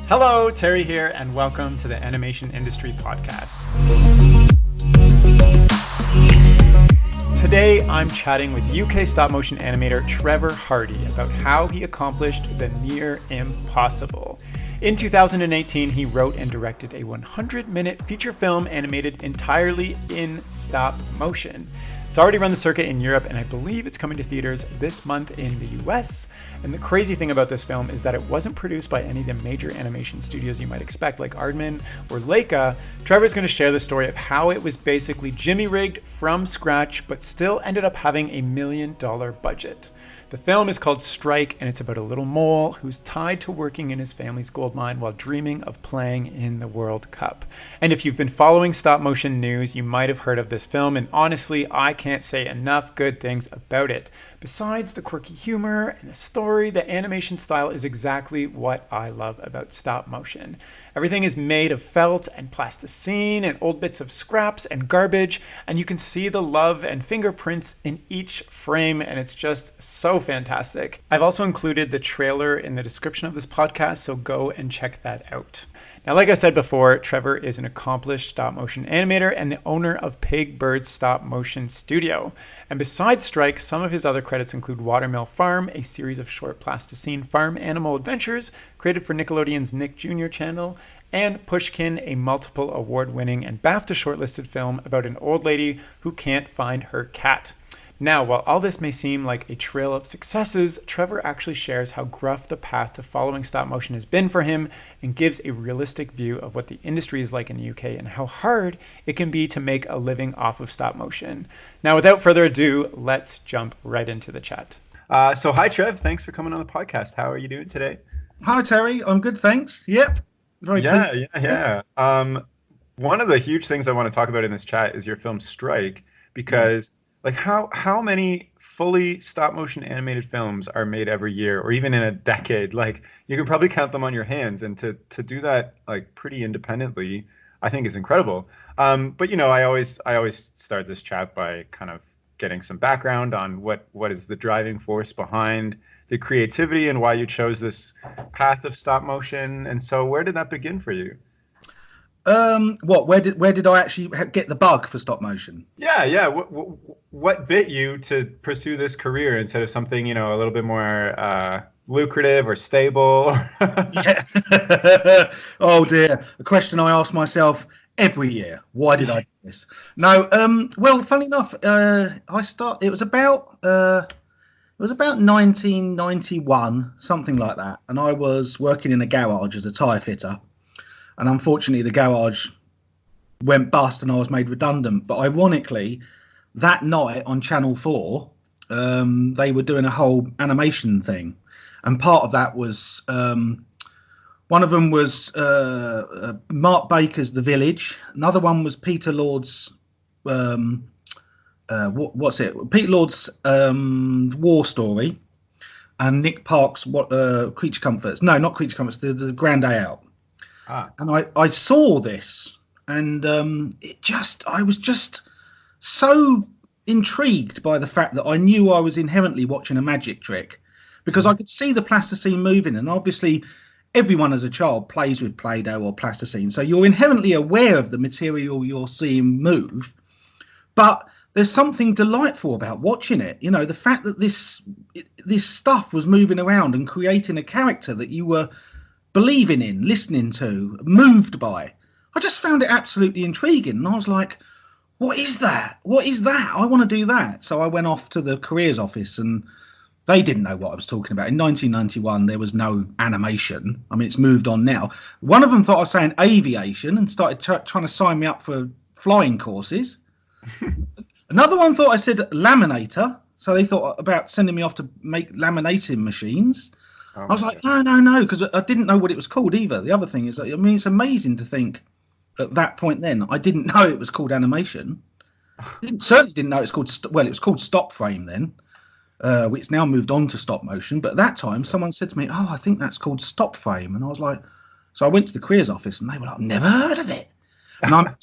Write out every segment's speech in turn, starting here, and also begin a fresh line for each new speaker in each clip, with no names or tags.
Hello, Terry here, and welcome to the Animation Industry Podcast. Today, I'm chatting with UK stop motion animator Trevor Hardy about how he accomplished the near impossible. In 2018, he wrote and directed a 100-minute feature film animated entirely in stop motion. It's already run the circuit in Europe, and I believe it's coming to theaters this month in the US. And the crazy thing about this film is that it wasn't produced by any of the major animation studios you might expect, like Aardman or Leica. Trevor's going to share the story of how it was basically jimmy-rigged from scratch, but still ended up having $1 million budget. The film is called Strike, and it's about a little mole who's tied to working in his family's gold mine while dreaming of playing in the World Cup. And if you've been following stop motion news, you might have heard of this film, and honestly, I can't say enough good things about it. Besides the quirky humor and the story, the animation style is exactly what I love about stop motion. Everything is made of felt and plasticine and old bits of scraps and garbage, and you can see the love and fingerprints in each frame, and it's just so fantastic. I've also included the trailer in the description of this podcast, so go and check that out. Now, like I said before, Trevor is an accomplished stop motion animator and the owner of PigBird Stop Motion Studio. And besides Strike, some of his other credits include Watermill Farm, a series of short plasticine farm animal adventures created for Nickelodeon's Nick Jr. channel, and Pushkin, a multiple award-winning and Bafta shortlisted film about an old lady who can't find her cat. Now, while all this may seem like a trail of successes, Trevor actually shares how gruff the path to following stop motion has been for him and gives a realistic view of what the industry is like in the UK and how hard it can be to make a living off of stop motion. Now, without further ado, let's jump right into the chat. So hi, Trev. Thanks for coming on the podcast. How are you doing today?
Hi, Terry. I'm good, thanks. Yep.
Very good. Yeah. One of the huge things I want to talk about in this chat is your film Strike, because like how many fully stop motion animated films are made every year or even in a decade? Like you can probably count them on your hands, and to do that like pretty independently, I think is incredible. But you know, I always start this chat by kind of getting some background on what is the driving force behind the creativity and why you chose this path of stop motion. And so where did that begin for you?
Where did I actually get the bug for stop motion?
Yeah. What bit you to pursue this career instead of something, you know, a little bit more lucrative or stable?
Yeah. Oh dear, a question I ask myself every year. Why did I do this? No. Well, funny enough, it was about 1991, something like that, and I was working in a garage as a tyre fitter. And unfortunately, the garage went bust and I was made redundant. But ironically, that night on Channel 4, they were doing a whole animation thing. And part of that was, one of them was Mark Baker's The Village. Another one was Peter Lord's, Peter Lord's War Story. And Nick Park's Creature Comforts. No, not Creature Comforts, the Grand Day Out. And I saw this, and I was just so intrigued by the fact that I knew I was inherently watching a magic trick, because I could see the plasticine moving, and obviously everyone as a child plays with Play-Doh or plasticine, so you're inherently aware of the material you're seeing move, but there's something delightful about watching it. You know, the fact that this stuff was moving around and creating a character that you were believing in, listening to, moved by. I just found it absolutely intriguing, and I was like, what is that? I want to do that. So I went off to the careers office, and they didn't know what I was talking about. In 1991, there was no animation. I mean, it's moved on now. One of them thought I was saying aviation and started trying to sign me up for flying courses. Another one thought I said laminator, so they thought about sending me off to make laminating machines. I was like, no, because I didn't know what it was called either. The other thing is, I mean, it's amazing to think at that point then, I didn't know it was called animation. Certainly didn't know it was called stop frame then, which now moved on to stop motion. But at that time, someone said to me, I think that's called stop frame. And I was like, so I went to the careers office, and they were like, never heard of it. And I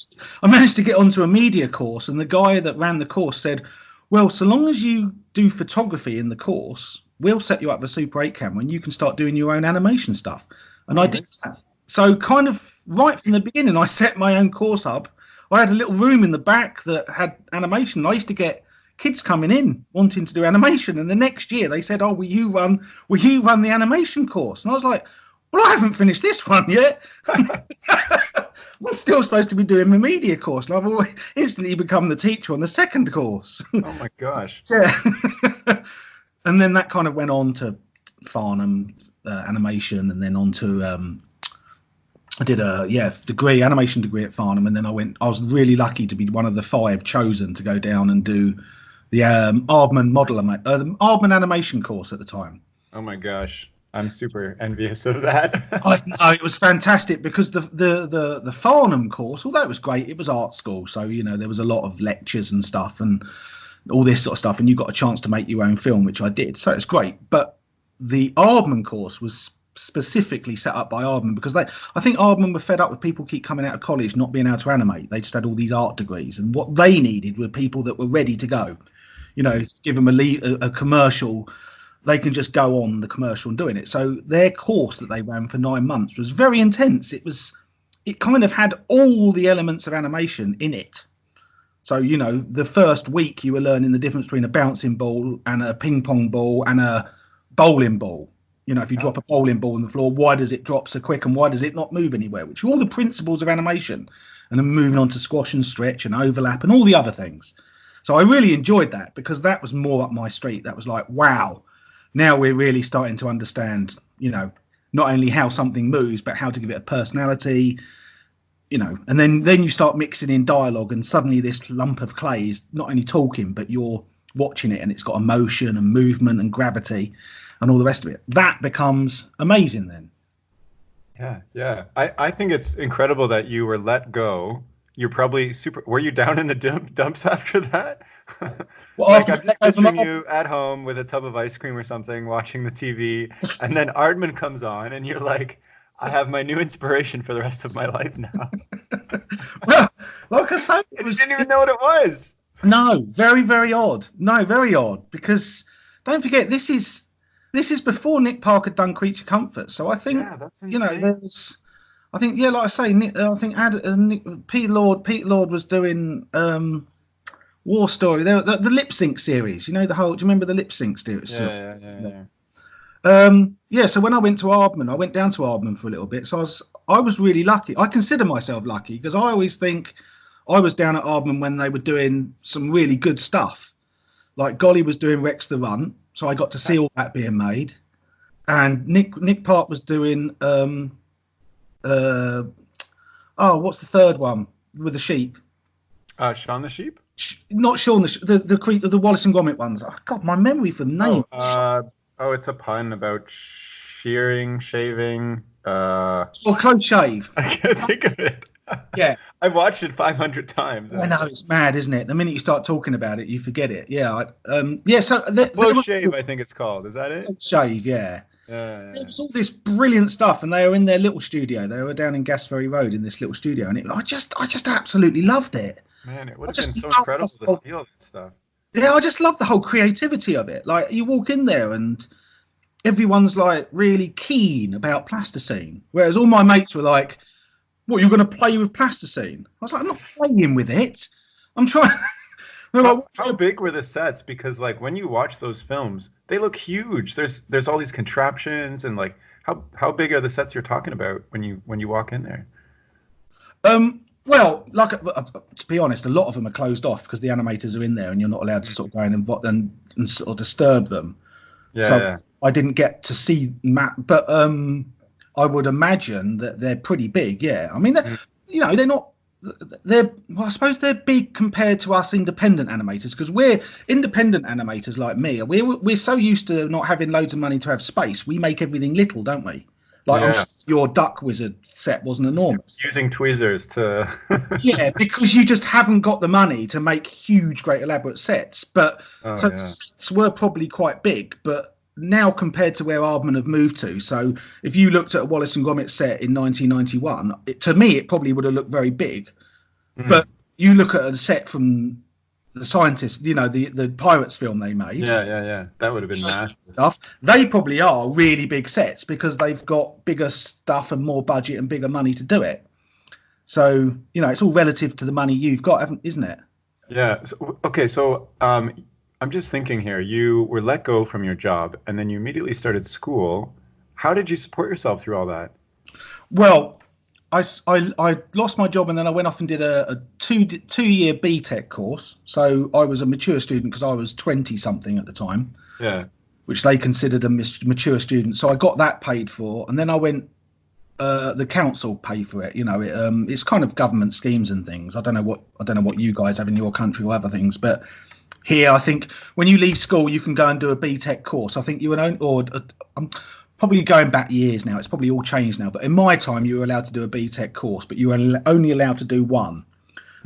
managed to get onto a media course, and the guy that ran the course said, well, so long as you do photography in the course, we'll set you up with a Super 8 camera and you can start doing your own animation stuff. And I did that. So kind of right from the beginning, I set my own course up. I had a little room in the back that had animation. I used to get kids coming in wanting to do animation, and the next year they said, "Oh, will you run the animation course?" And I was like, "Well, I haven't finished this one yet." I'm still supposed to be doing my media course, and I've always instantly become the teacher on the second course.
Oh my gosh!
Yeah. And then that kind of went on to Farnham animation, and then on to I did a animation degree at Farnham, and then I was really lucky to be one of the 5 chosen to go down and do the Aardman animation course at the time.
Oh my gosh, I'm super envious of that.
I know, it was fantastic because the Farnham course, although it was great, it was art school, so there was a lot of lectures and stuff and all this sort of stuff, and you got a chance to make your own film, which I did, so it's great. But the Aardman course was specifically set up by Aardman because I think Aardman were fed up with people keep coming out of college not being able to animate. They just had all these art degrees, and what they needed were people that were ready to go. Give them a commercial, they can just go on the commercial and doing it. So their course that they ran for 9 months was very intense. It kind of had all the elements of animation in it. So the first week you were learning the difference between a bouncing ball and a ping pong ball and a bowling ball. If you drop a bowling ball on the floor, why does it drop so quick and why does it not move anywhere? Which are all the principles of animation. And then moving on to squash and stretch and overlap and all the other things. So I really enjoyed that because that was more up my street. That was like, wow, now we're really starting to understand, not only how something moves, but how to give it a personality, and then you start mixing in dialogue, and suddenly this lump of clay is not only talking, but you're watching it and it's got emotion and movement and gravity and all the rest of it. That becomes amazing then.
Yeah. I think it's incredible that you were let go. You're probably were you down in the dumps after that?
Well,
like I'm just picturing you at home with a tub of ice cream or something, watching the TV, and then Aardman comes on and you're like, I have my new inspiration for the rest of my life now.
Well, like I say,
I didn't even know what it was.
No, very, very odd. No, very odd, because don't forget, this is before Nick Park had done Creature Comforts. So I think,
that's insane.
I think, like I say, Pete Lord was doing War Story. The lip sync series. Do you remember the lip sync series?
Yeah.
So when I went to Aardman, I went down to Aardman for a little bit. So I was really lucky. I consider myself lucky because I always think I was down at Aardman when they were doing some really good stuff. Like Golly was doing Rex the Run, so I got to see all that being made. And Nick Park was doing what's the third one with the sheep?
Shaun the Sheep?
Not Shaun the Wallace and Gromit ones. Oh God, my memory for the name.
It's a pun about shearing, shaving.
Close Shave.
I can't think of it.
Yeah,
I've watched it 500 times.
I know, it's mad, isn't it? The minute you start talking about it, you forget it. Yeah, So
Close Shave, I think it's called. Is that it?
Close Shave, yeah.
Yeah.
There was all this brilliant stuff, and they were in their little studio. They were down in Gasferry Road in this little studio, and I just absolutely loved it.
Man, it would have been so incredible to see all that stuff.
Yeah, I just love the whole creativity of it. Like you walk in there and everyone's like really keen about plasticine, whereas all my mates were like, "What, you're going to play with plasticine?" I was like, "I'm not playing with it. I'm trying."
How big were the sets? Because like when you watch those films, they look huge. There's all these contraptions and like how big are the sets you're talking about when you walk in there?
Well, like to be honest, a lot of them are closed off because the animators are in there and you're not allowed to sort of go in and sort of disturb them.
Yeah.
I didn't get to see Matt, but I would imagine that they're pretty big. Yeah, I mean, they're not. I suppose they're big compared to us independent animators because we're independent animators like me. We're so used to not having loads of money to have space. We make everything little, don't we? Like I'm sure your Duck Wizard set wasn't enormous.
Using tweezers to.
Yeah, because you just haven't got the money to make huge, great, elaborate sets. But the sets were probably quite big, but now compared to where Aardman have moved to. So if you looked at a Wallace and Gromit set in 1991, to me it probably would have looked very big. But you look at a set from the scientists, the Pirates film they made.
Yeah. That would have been massive.
Stuff. They probably are really big sets because they've got bigger stuff and more budget and bigger money to do it. So, it's all relative to the money you've got, isn't it?
Yeah. So, I'm just thinking here. You were let go from your job, and then you immediately started school. How did you support yourself through all that?
Well, I lost my job, and then I went off and did a two-year BTEC course. So I was a mature student because I was 20-something at the time.
Yeah.
Which they considered a mature student. So I got that paid for, and then I went. The council pay for it. It's kind of government schemes and things. I don't know what you guys have in your country or other things, but here I think when you leave school you can go and do a BTEC course. I think I'm probably going back years now. It's probably all changed now, but in my time you were allowed to do a BTEC course, but you were only allowed to do one.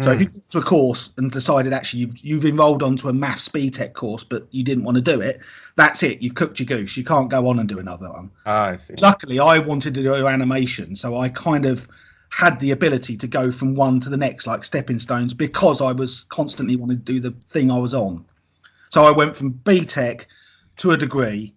So if you went to a course and decided actually you've enrolled onto a maths BTEC course, but you didn't want to do it, that's it. You've cooked your goose. You can't go on and do another one.
I see.
Luckily, I wanted to do animation, so I kind of had the ability to go from one to the next, like stepping stones, because I was constantly wanting to do the thing I was on. So I went from BTEC to a degree,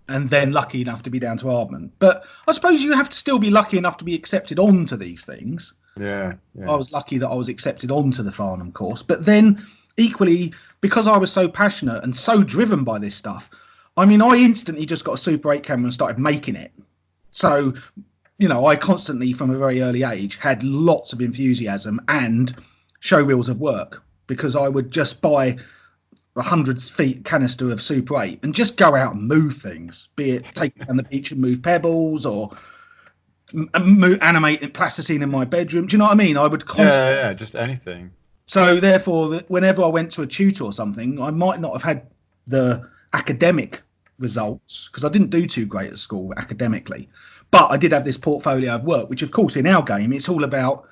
and then lucky enough to be down to Ardman. But I suppose you have to still be lucky enough to be accepted onto these things.
Yeah.
I was lucky that I was accepted onto the Farnham course, but then equally because I was so passionate and so driven by this stuff, I instantly just got a Super 8 camera and started making it. So, I constantly from a very early age had lots of enthusiasm and show reels of work, because I would just buy 100 feet canister of Super 8 and just go out and move things, be it take it down the beach and move pebbles or animate plasticine in my bedroom. Do you know what I mean? I would constantly...
Yeah, just anything.
So therefore, whenever I went to a tutor or something, I might not have had the academic results because I didn't do too great at school academically, but I did have this portfolio of work, which of course in our game, it's all about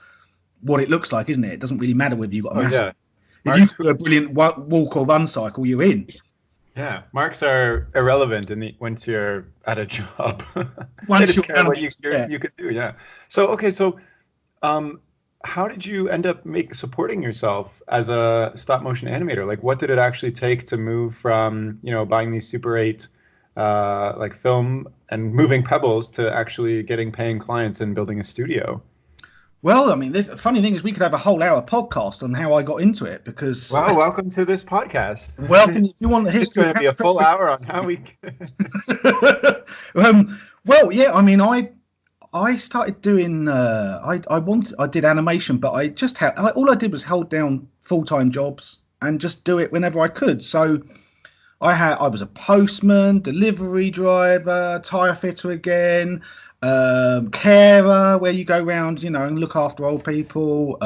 what it looks like, isn't it? It doesn't really matter whether you've got a math. If you do a brilliant walk or run cycle, you're in.
Yeah, marks are irrelevant once you're at a job.
Once
you're care what you could do. Yeah. So how did you end up supporting yourself as a stop motion animator? Like, what did it actually take to move from buying these Super 8 like film and moving pebbles to actually paying clients and building a studio?
Well, the funny thing is we could have a whole hour podcast on how I got into it because...
Wow, welcome to this podcast.
Welcome. If you want the history...
It's going to be a full hour on how we...
Well, yeah, I started doing... I did animation, but I just all I did was hold down full-time jobs and just do it whenever I could. So I was a postman, delivery driver, tyre fitter again... carer, where you go around, and look after old people.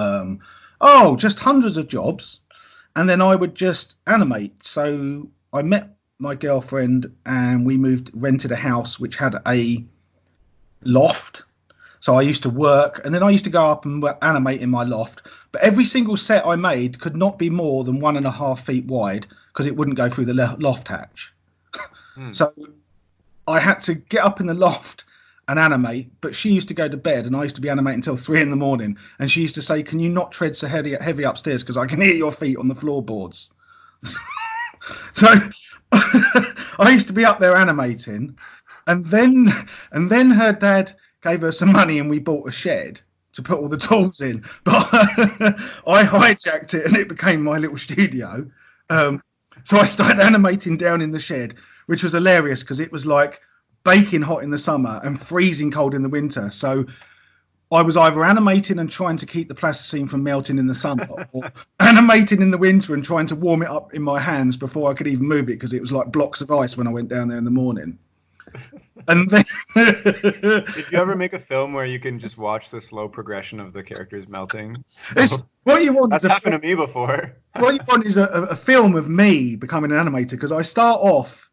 Just hundreds of jobs, and then I would just animate. So I met my girlfriend, and we rented a house which had a loft. So I used to work, and then I used to go up and animate in my loft. But every single set I made could not be more than 1.5 feet wide because it wouldn't go through the loft hatch. So I had to get up in the loft and animate, but she used to go to bed and I used to be animating until 3 a.m, and she used to say, "Can you not tread so heavy upstairs because I can hear your feet on the floorboards." So I used to be up there animating, and then her dad gave her some money and we bought a shed to put all the tools in, but I hijacked it and it became my little studio. So I started animating down in the shed, which was hilarious because it was like baking hot in the summer and freezing cold in the winter. So I was either animating and trying to keep the plasticine from melting in the summer, or animating in the winter and trying to warm it up in my hands before I could even move it because it was like blocks of ice when I went down there in the morning. And then
did you ever make a film where you can just watch the slow progression of the characters melting?
What you want?
That's happened to me before.
What you want is a film of me becoming an animator, because I start off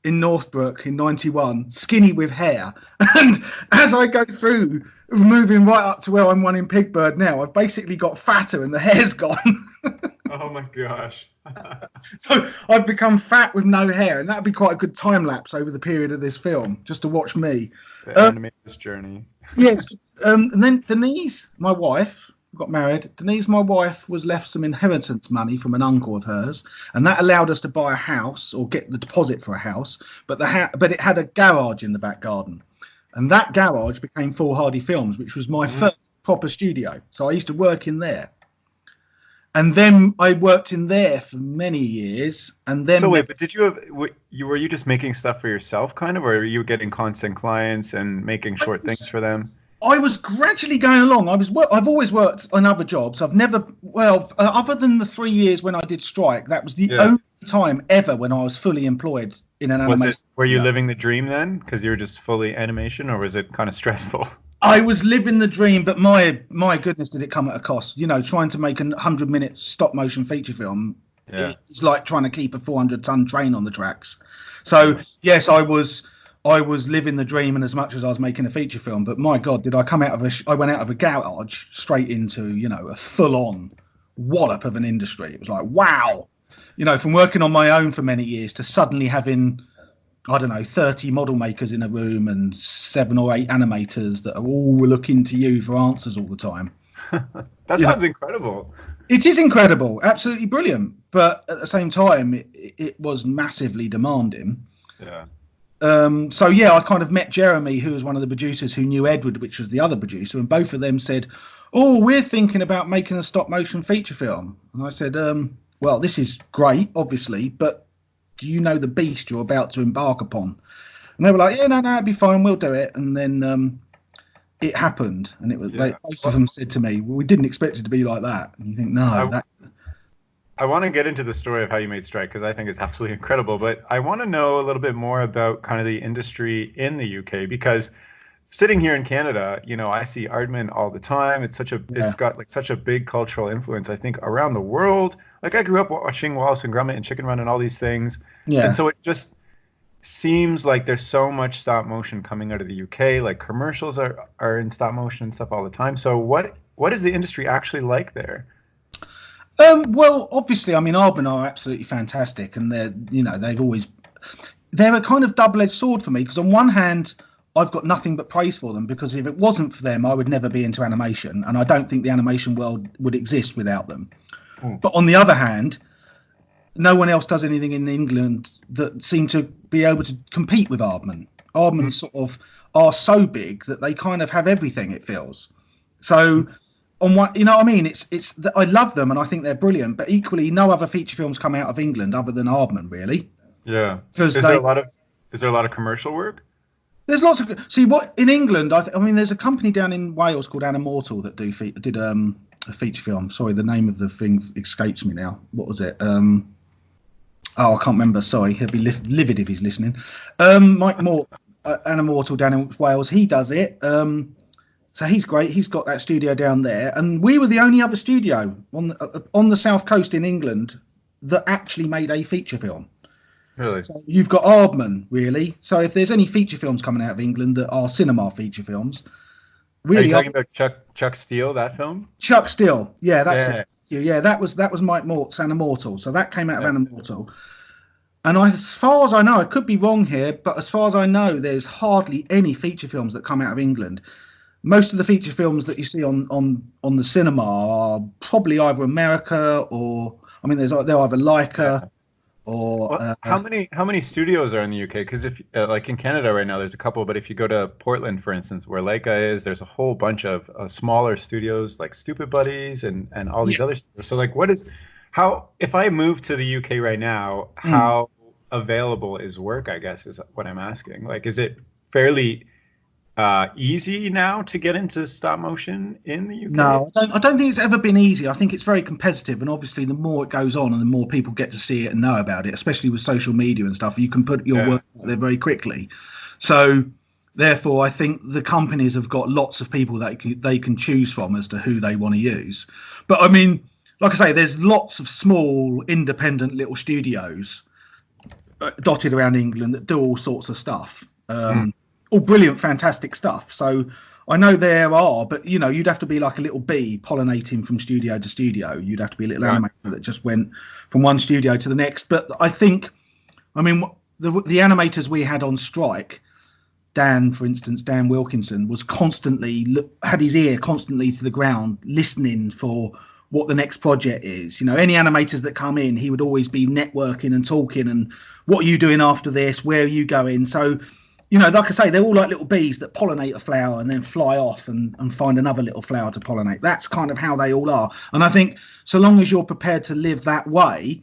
in Northbrook in '91, skinny with hair, and as I go through, moving right up to where I'm one in PigBird now, I've basically got fatter and the hair's gone.
Oh my gosh.
So I've become fat with no hair, and that'd be quite a good time lapse over the period of this film, just to watch me.
The animator's journey.
Yes. And then Denise, my wife, got married. Denise, my wife, was left some inheritance money from an uncle of hers, and that allowed us to buy a house or get the deposit for a house. But but it had a garage in the back garden, and that garage became Full Hardy Films, which was my first proper studio. So I used to work in there. And then I worked in there for many years, and then.
So wait, but were you just making stuff for yourself, kind of, or were you getting constant clients and making short things for them?
I was gradually going along. I've always worked on other jobs. I've never, other than the 3 years when I did Strike, that was the only time ever when I was fully employed in an animation.
Were you living the dream then, because you were just fully animation, or was it kind of stressful?
I was living the dream, but my goodness, did it come at a cost? You know, trying to make a 100-minute stop motion feature film, it's like trying to keep a 400-ton train on the tracks. So yes, I was living the dream, and as much as I was making a feature film, but my God, did I come out of I went out of a garage straight into, you know, a full-on wallop of an industry. It was like, wow, you know, from working on my own for many years to suddenly having, I don't know, 30 model makers in a room and 7 or 8 animators that are all looking to you for answers all the time.
That sounds incredible.
It is incredible, absolutely brilliant. But at the same time, it was massively demanding.
Yeah.
So yeah, I kind of met Jeremy, who was one of the producers, who knew Edward, which was the other producer, and both of them said, "Oh, we're thinking about making a stop motion feature film." And I said, "Well, this is great, obviously, but do you know the beast you're about to embark upon?" And they were like, "Yeah, no, it'd be fine, we'll do it." And then it happened, and it was both of them said to me, "Well, we didn't expect it to be like that." And you think, no,
I want to get into the story of how you made Strike, because I think it's absolutely incredible. But I want to know a little bit more about kind of the industry in the UK, because sitting here in Canada, you know, I see Aardman all the time. It's got like such a big cultural influence, I think, around the world. Like I grew up watching Wallace and Gromit and Chicken Run and all these things. Yeah. And so it just seems like there's so much stop motion coming out of the UK. Like commercials are in stop motion and stuff all the time. So what is the industry actually like there?
Well, obviously, I mean, Aardman are absolutely fantastic, and they're a kind of double-edged sword for me, because on one hand, I've got nothing but praise for them, because if it wasn't for them, I would never be into animation, and I don't think the animation world would exist without them. But on the other hand, no one else does anything in England that seem to be able to compete with Aardman. Aardman sort of are so big that they kind of have everything, it feels. So on one, you know what I mean? It's I love them and I think they're brilliant, but equally no other feature films come out of England other than Aardman, really. Yeah. Is there a lot of commercial work? There's lots of in England. I mean, there's a company down in Wales called Animator that did a feature film. Sorry, the name of the thing escapes me now. What was it? I can't remember. Sorry, he'll be livid if he's listening. Mike Moore, Animator down in Wales, he does it. So he's great. He's got that studio down there, and we were the only other studio on the south coast in England that actually made a feature film. Really? So you've got Aardman, really. So if there's any feature films coming out of England that are cinema feature films, really. Are you talking about Chuck Steele, that film? Chuck Steele, yeah, that's it. Yeah, that was Mike Mort's Animator. So that came out of Animator. And as far as I know, I could be wrong here, but as far as I know, there's hardly any feature films that come out of England. Most of the feature films that you see on the cinema are probably either America or, I mean, they're either Leica or. How many studios are in the UK? Because if like in Canada right now, there's a couple, but if you go to Portland, for instance, where Leica is, there's a whole bunch of smaller studios like Stupid Buddies and all these other studios. So like, if I move to the UK right now, how available is work? I guess is what I'm asking. Like, is it fairly easy now to get into stop motion in the UK? No, I don't think it's ever been easy. I think it's very competitive, and obviously the more it goes on and the more people get to see it and know about it, especially with social media and stuff, you can put your work out there very quickly. So therefore I think the companies have got lots of people that they can choose from as to who they want to use. But I mean, like I say, there's lots of small independent little studios dotted around England that do all sorts of stuff. All brilliant, fantastic stuff. So I know there are, but you know, you'd have to be like a little bee pollinating from studio to studio. You'd have to be a little animator that just went from one studio to the next. But I think, I mean, the animators we had on strike, Dan, for instance, Dan Wilkinson, was constantly had his ear constantly to the ground, listening for what the next project is. You know, any animators that come in, he would always be networking and talking, and what are you doing after this? Where are you going? So, you know, like I say, they're all like little bees that pollinate a flower and then fly off and find another little flower to pollinate. That's kind of how they all are. And I think so long as you're prepared to live that way,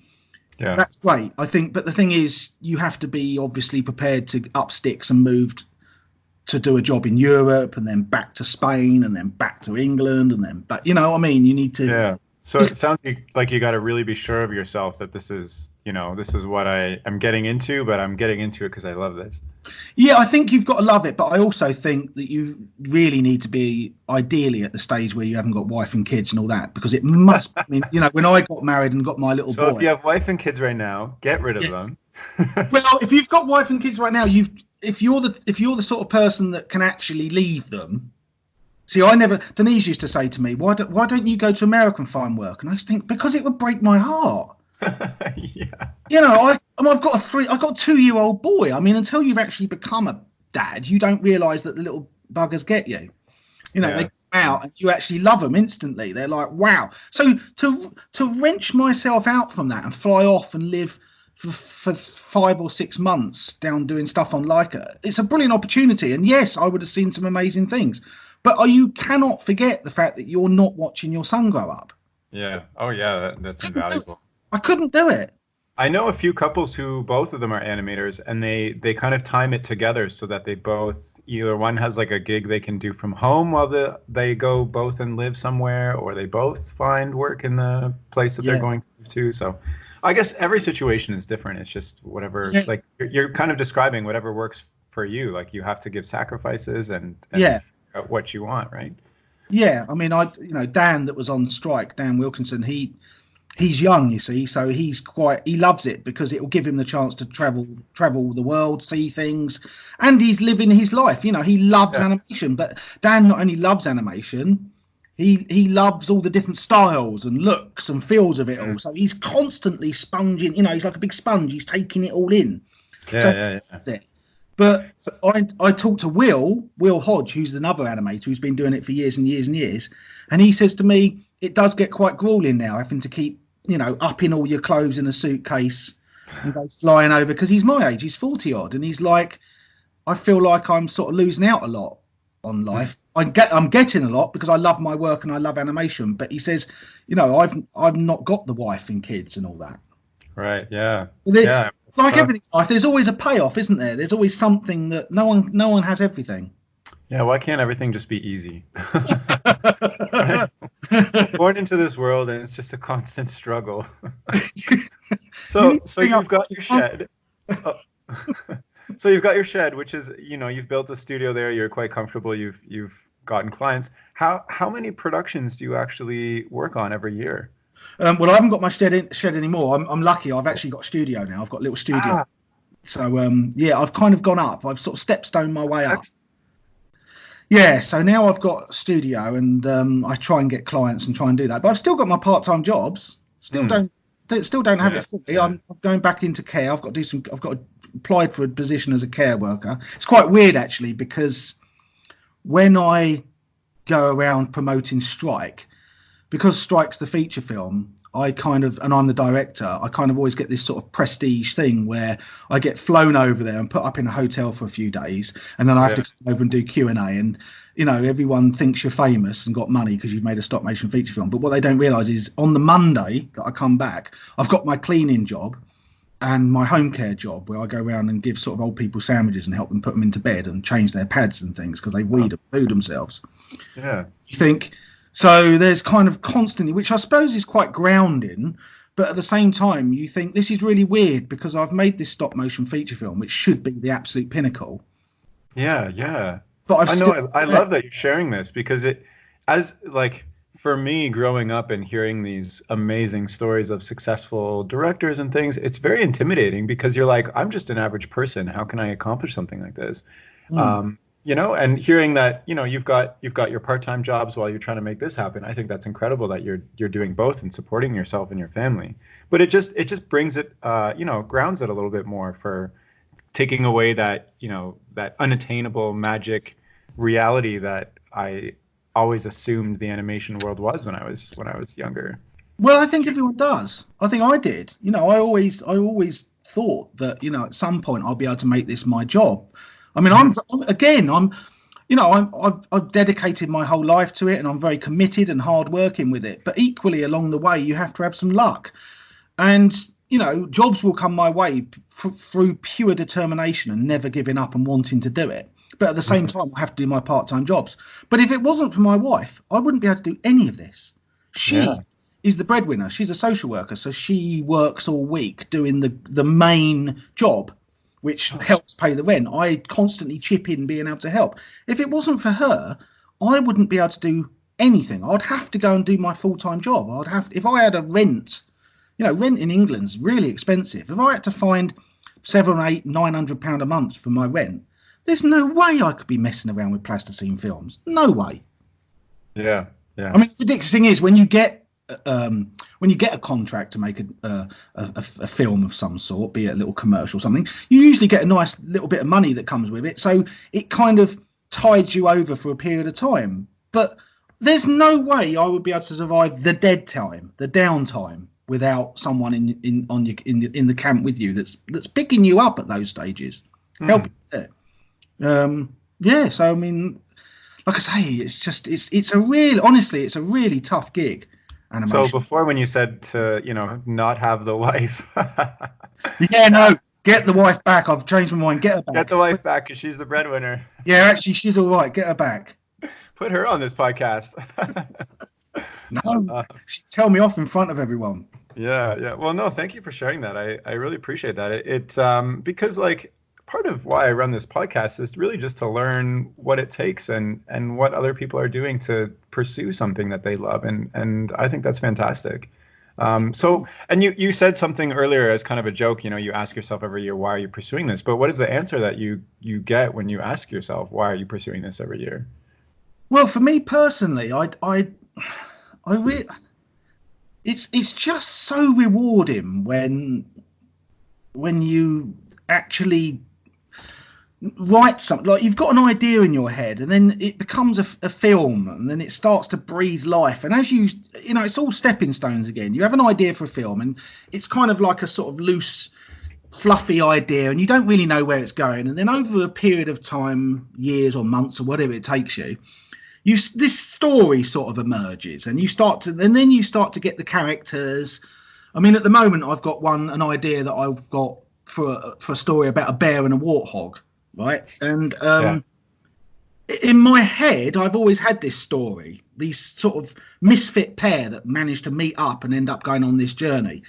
that's great. I think, but the thing is, you have to be obviously prepared to up sticks and move to do a job in Europe, and then back to Spain, and then back to England, and then back. You know what I mean? You need to.
Yeah. So it sounds like you got to really be sure of yourself that this is what I'm getting into, but I'm getting into it because I love this.
Yeah, I think you've got to love it, but I also think that you really need to be ideally at the stage where you haven't got wife and kids and all that, because it must. I mean, you know, when I got married and got my little boy.
So if you have wife and kids right now, get rid of them.
Well, if you've got wife and kids right now, if you're the sort of person that can actually leave them. See, Denise used to say to me, why don't you go to America and find work? And I just think, because it would break my heart.
Yeah.
You know, I've got a 2-year-old boy. I mean, until you've actually become a dad, you don't realise that the little buggers get you. You know, they come out and you actually love them instantly. They're like, wow. So to wrench myself out from that and fly off and live for 5 or 6 months down doing stuff on Leica, it's a brilliant opportunity. And yes, I would have seen some amazing things. But you cannot forget the fact that you're not watching your son grow up.
Yeah. Oh, yeah. That's invaluable.
I couldn't do it.
I know a few couples who both of them are animators, and they kind of time it together so that they both, either one has like a gig they can do from home while they go both and live somewhere, or they both find work in the place that they're going to. So I guess every situation is different. It's just whatever, like you're kind of describing whatever works for you. Like you have to give sacrifices and what you want, right?
Yeah, I mean, Dan that was on strike, Dan Wilkinson, he's young, you see, so he loves it because it will give him the chance to travel the world, see things, and he's living his life. You know, he loves animation, but Dan not only loves animation, he loves all the different styles and looks and feels of it all. So he's constantly sponging. You know, he's like a big sponge. He's taking it all in. That's it. But I talked to Will Hodge, who's another animator who's been doing it for years and years and years. And he says to me, it does get quite grueling now, having to keep, you know, upping all your clothes in a suitcase and go flying over, because he's my age, he's 40 odd. And he's like, I feel like I'm sort of losing out a lot on life. I'm getting a lot because I love my work and I love animation. But he says, you know, I've not got the wife and kids and all that.
Right. Yeah.
Like everything in life, there's always a payoff, isn't there? There's always something that no one has everything.
Yeah, why can't everything just be easy? Born into this world, and it's just a constant struggle. So you've got your shed. So you've got your shed, which is, you know, you've built a studio there. You're quite comfortable. You've gotten clients. How many productions do you actually work on every year?
Well, I haven't got my shed anymore. I'm lucky. I've actually got a studio now. I've got a little studio. So I've kind of gone up. I've sort of stepstoned my way up. Yeah, so now I've got a studio, and I try and get clients and try and do that. But I've still got my part-time jobs. Still don't have it fully. I'm going back into care. I've got applied for a position as a care worker. It's quite weird actually, because when I go around promoting Strike, because Strike's the feature film, and I'm the director, I kind of always get this sort of prestige thing where I get flown over there and put up in a hotel for a few days, and then I have to come over and do Q&A, and you know, everyone thinks you're famous and got money because you've made a stop motion feature film. But what they don't realise is on the Monday that I come back, I've got my cleaning job and my home care job, where I go around and give sort of old people sandwiches and help them put them into bed and change their pads and things because they poo themselves.
Yeah.
You think... So there's kind of constantly, which I suppose is quite grounding, but at the same time, you think this is really weird because I've made this stop motion feature film, which should be the absolute pinnacle.
Yeah.
But
I love that you're sharing this, because for me growing up and hearing these amazing stories of successful directors and things, it's very intimidating because you're like, I'm just an average person. How can I accomplish something like this? You know, and hearing that, you know, you've got your part-time jobs while you're trying to make this happen. I think that's incredible that you're doing both and supporting yourself and your family. But it just brings it, you know, grounds it a little bit more for taking away that, that unattainable magic reality that I always assumed the animation world was when I was younger.
Well, I think everyone does. I think I did. I always thought that, at some point I'll be able to make this my job. I mean, I've dedicated my whole life to it, and I'm very committed and hardworking with it. But equally, along the way, you have to have some luck, and jobs will come my way through pure determination and never giving up and wanting to do it. But at the same time, I have to do my part-time jobs. But if it wasn't for my wife, I wouldn't be able to do any of this. She is the breadwinner. She's a social worker, so she works all week doing the main job, which helps pay the rent. I constantly chip in being able to help. If it wasn't for her, I wouldn't be able to do anything. I'd have to go and do my full-time job. If I had a rent, rent in England's really expensive. If I had to find £700, £800, £900 a month for my rent, there's no way I could be messing around with plasticine films. No way.
Yeah.
I mean, the ridiculous thing is when you get a contract to make a film of some sort, be it a little commercial or something, you usually get a nice little bit of money that comes with it. So it kind of tides you over for a period of time. But there's no way I would be able to survive the dead time, the downtime, without someone in the camp with you that's picking you up at those stages, helping you there. So I mean, like I say, it's a really tough gig. Animation.
So before, when you said to not have the wife,
get the wife back. I've changed my mind. Get her back.
Get the wife back, because she's the breadwinner.
Yeah, actually, she's all right. Get her back.
Put her on this podcast.
No, she'd tell me off in front of everyone.
Yeah. Well, no, thank you for sharing that. I really appreciate that. It's because part of why I run this podcast is really just to learn what it takes and what other people are doing to pursue something that they love. And I think that's fantastic. So, and you said something earlier as kind of a joke, you ask yourself every year, why are you pursuing this? But what is the answer that you get when you ask yourself, why are you pursuing this every year?
Well, for me personally, it's just so rewarding when you actually write something. Like, you've got an idea in your head, and then it becomes a film, and then it starts to breathe life. And as it's all stepping stones again. You have an idea for a film, and it's kind of like a sort of loose, fluffy idea, and you don't really know where it's going. And then over a period of time, years or months or whatever it takes you, this story sort of emerges, and then you start to get the characters. I mean, at the moment, I've got an idea that I've got for a story about a bear and a warthog, right? And in my head, I've always had this story, these sort of misfit pair that managed to meet up and end up going on this journey.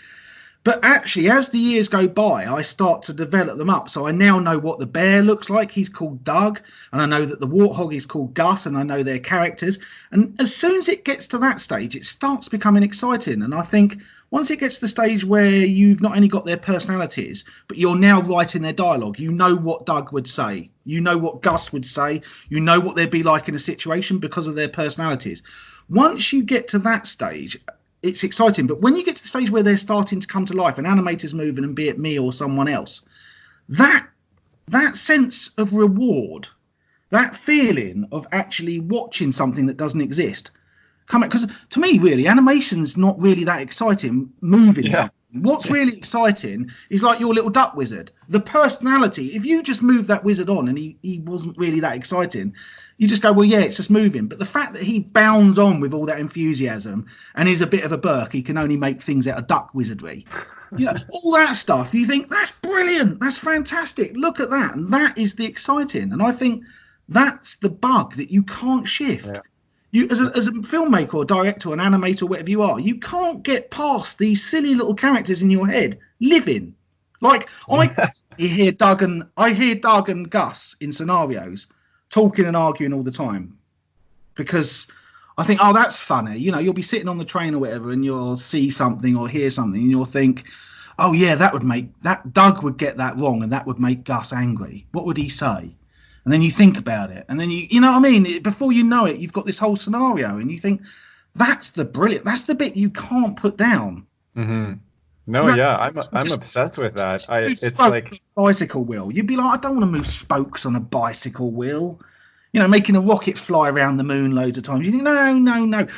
But actually, as the years go by, I start to develop them up. So I now know what the bear looks like. He's called Doug. And I know that the warthog is called Gus. And I know their characters. And as soon as it gets to that stage, it starts becoming exciting. And I think once it gets to the stage where you've not only got their personalities, but you're now writing their dialogue, you know what Doug would say. You know what Gus would say. You know what they'd be like in a situation because of their personalities. Once you get to that stage, it's exciting. But when you get to the stage where they're starting to come to life and animators moving, and be it me or someone else, that sense of reward, that feeling of actually watching something that doesn't exist, because to me, really, animation's not really that exciting. Moving something. What's really exciting is like your little duck wizard. The personality, if you just move that wizard on and he wasn't really that exciting, you just go, well, yeah, it's just moving. But the fact that he bounds on with all that enthusiasm and is a bit of a Burke, he can only make things out of duck wizardry. All that stuff, you think, that's brilliant. That's fantastic. Look at that. And that is the exciting. And I think that's the bug that you can't shift. Yeah. You, as a filmmaker or director or an animator or whatever you are, you can't get past these silly little characters in your head living. Like, I hear Doug and Gus in scenarios talking and arguing all the time, because I think, oh, that's funny. You'll be sitting on the train or whatever, and you'll see something or hear something, and you'll think, oh yeah, that Doug would get that wrong, and that would make Gus angry. What would he say? And then you think about it, and then you know what I mean? Before you know it, you've got this whole scenario, and you think, that's the bit you can't put down.
Mm-hmm. No, yeah, I'm obsessed with that. It's like
bicycle wheel. You'd be like, I don't want to move spokes on a bicycle wheel. You know, making a rocket fly around the moon loads of times. You think, no.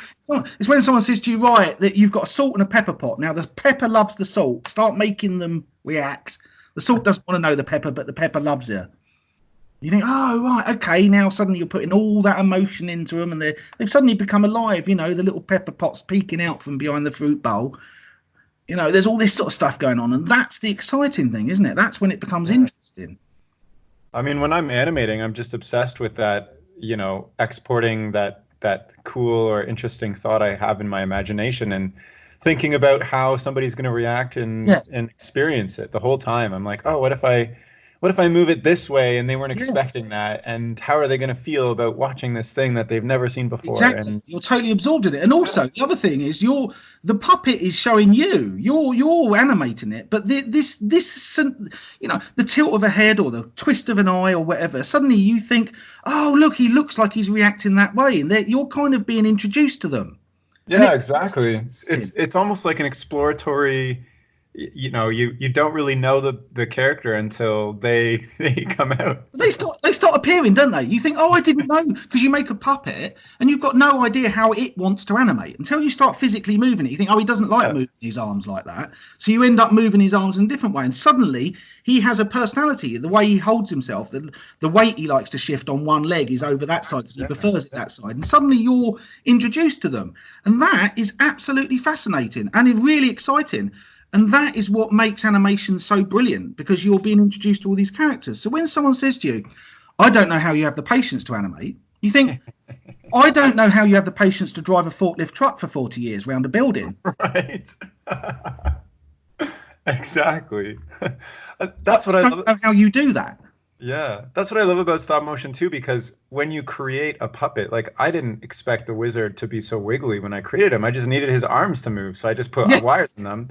It's when someone says to you, right, that you've got a salt and a pepper pot. Now, the pepper loves the salt. Start making them react. The salt doesn't want to know the pepper, but the pepper loves it. You think, oh, right, okay. Now suddenly you're putting all that emotion into them, and they've suddenly become alive. You know, the little pepper pot's peeking out from behind the fruit bowl. You know, there's all this sort of stuff going on, and that's the exciting thing, isn't it? That's when it becomes interesting.
I mean, when I'm animating, I'm just obsessed with that, you know, exporting that cool or interesting thought I have in my imagination and thinking about how somebody's going to react and experience it the whole time. I'm like, oh, what if I move it this way and they weren't expecting that? And how are they going to feel about watching this thing that they've never seen before?
Exactly.
And
you're totally absorbed in it. And also, the other thing is the puppet is showing you. You're animating it, but this you know, the tilt of a head or the twist of an eye or whatever, suddenly you think, oh, look, he looks like he's reacting that way. And you're kind of being introduced to them.
Yeah, exactly. It's almost like an exploratory, you know, you don't really know the character until they come out.
They start appearing, don't they? You think, oh, I didn't know, because you make a puppet and you've got no idea how it wants to animate until you start physically moving it. You think, oh, he doesn't like moving his arms like that. So you end up moving his arms in a different way, and suddenly he has a personality. The way he holds himself, the weight he likes to shift on one leg is over that side because he prefers it that side. And suddenly you're introduced to them, and that is absolutely fascinating and it's really exciting. And that is what makes animation so brilliant, because you're being introduced to all these characters. So when someone says to you, I don't know how you have the patience to animate, you think, I don't know how you have the patience to drive a forklift truck for 40 years around a building.
Right. Exactly. That's what I
don't know how you do that.
Yeah, that's what I love about stop motion too, because when you create a puppet, like I didn't expect the wizard to be so wiggly when I created him. I just needed his arms to move, so I just put wires in them.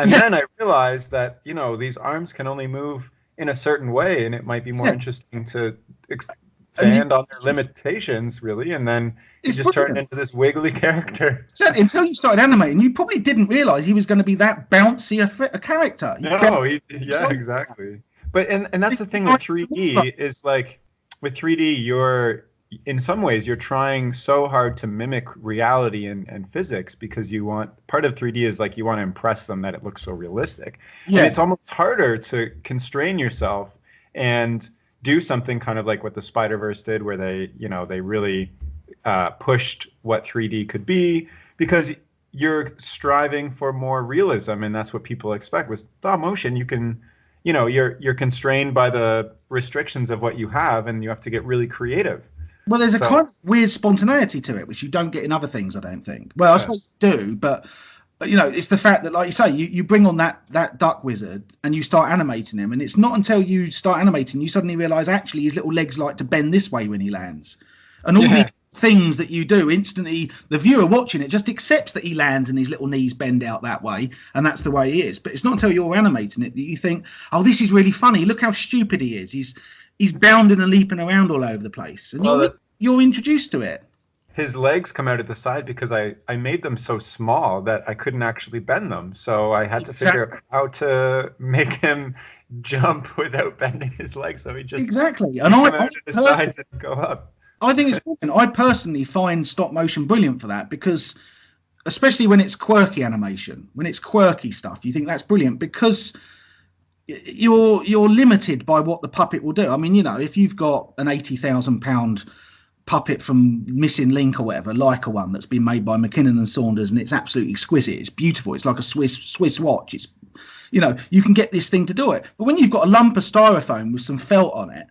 And then I realized that, you know, these arms can only move in a certain way, and it might be more interesting to expand on their limitations, really. And then he just turned into this wiggly character.
Until you started animating, you probably didn't realize he was going to be that bouncy a character.
Exactly. But and that's the thing with 3D is, like, with 3D, in some ways you're trying so hard to mimic reality and physics, because part of 3D is like you want to impress them that it looks so realistic. And it's almost harder to constrain yourself and do something kind of like what the Spider-Verse did, where they really pushed what 3D could be, because you're striving for more realism, and that's what people expect. With stop motion, you can, you know, you're constrained by the restrictions of what you have, and you have to get really creative.
Well, there's a kind of weird spontaneity to it, which you don't get in other things, I don't think. Well, I suppose you do, but, you know, it's the fact that, like you say, you bring on that duck wizard and you start animating him, and it's not until you start animating you suddenly realise actually his little legs like to bend this way when he lands. And all these things that you do, instantly the viewer watching it just accepts that he lands and his little knees bend out that way, and that's the way he is. But it's not until you're animating it that you think, oh, this is really funny. Look how stupid he is. He's bounding and leaping around all over the place. And you're introduced to it.
His legs come out at the side because I made them so small that I couldn't actually bend them. So I had to figure out how to make him jump without bending his legs. So he just
and
come out at the sides and go up.
I think it's brilliant. I personally find stop motion brilliant for that, because especially when it's quirky animation, when it's quirky stuff, you think that's brilliant, because you're limited by what the puppet will do. I mean, you know, if you've got an £80,000 puppet from Missing Link or whatever, like a one that's been made by McKinnon and Saunders, and it's absolutely exquisite, it's beautiful, it's like a Swiss watch, it's, you know, you can get this thing to do it. But when you've got a lump of styrofoam with some felt on it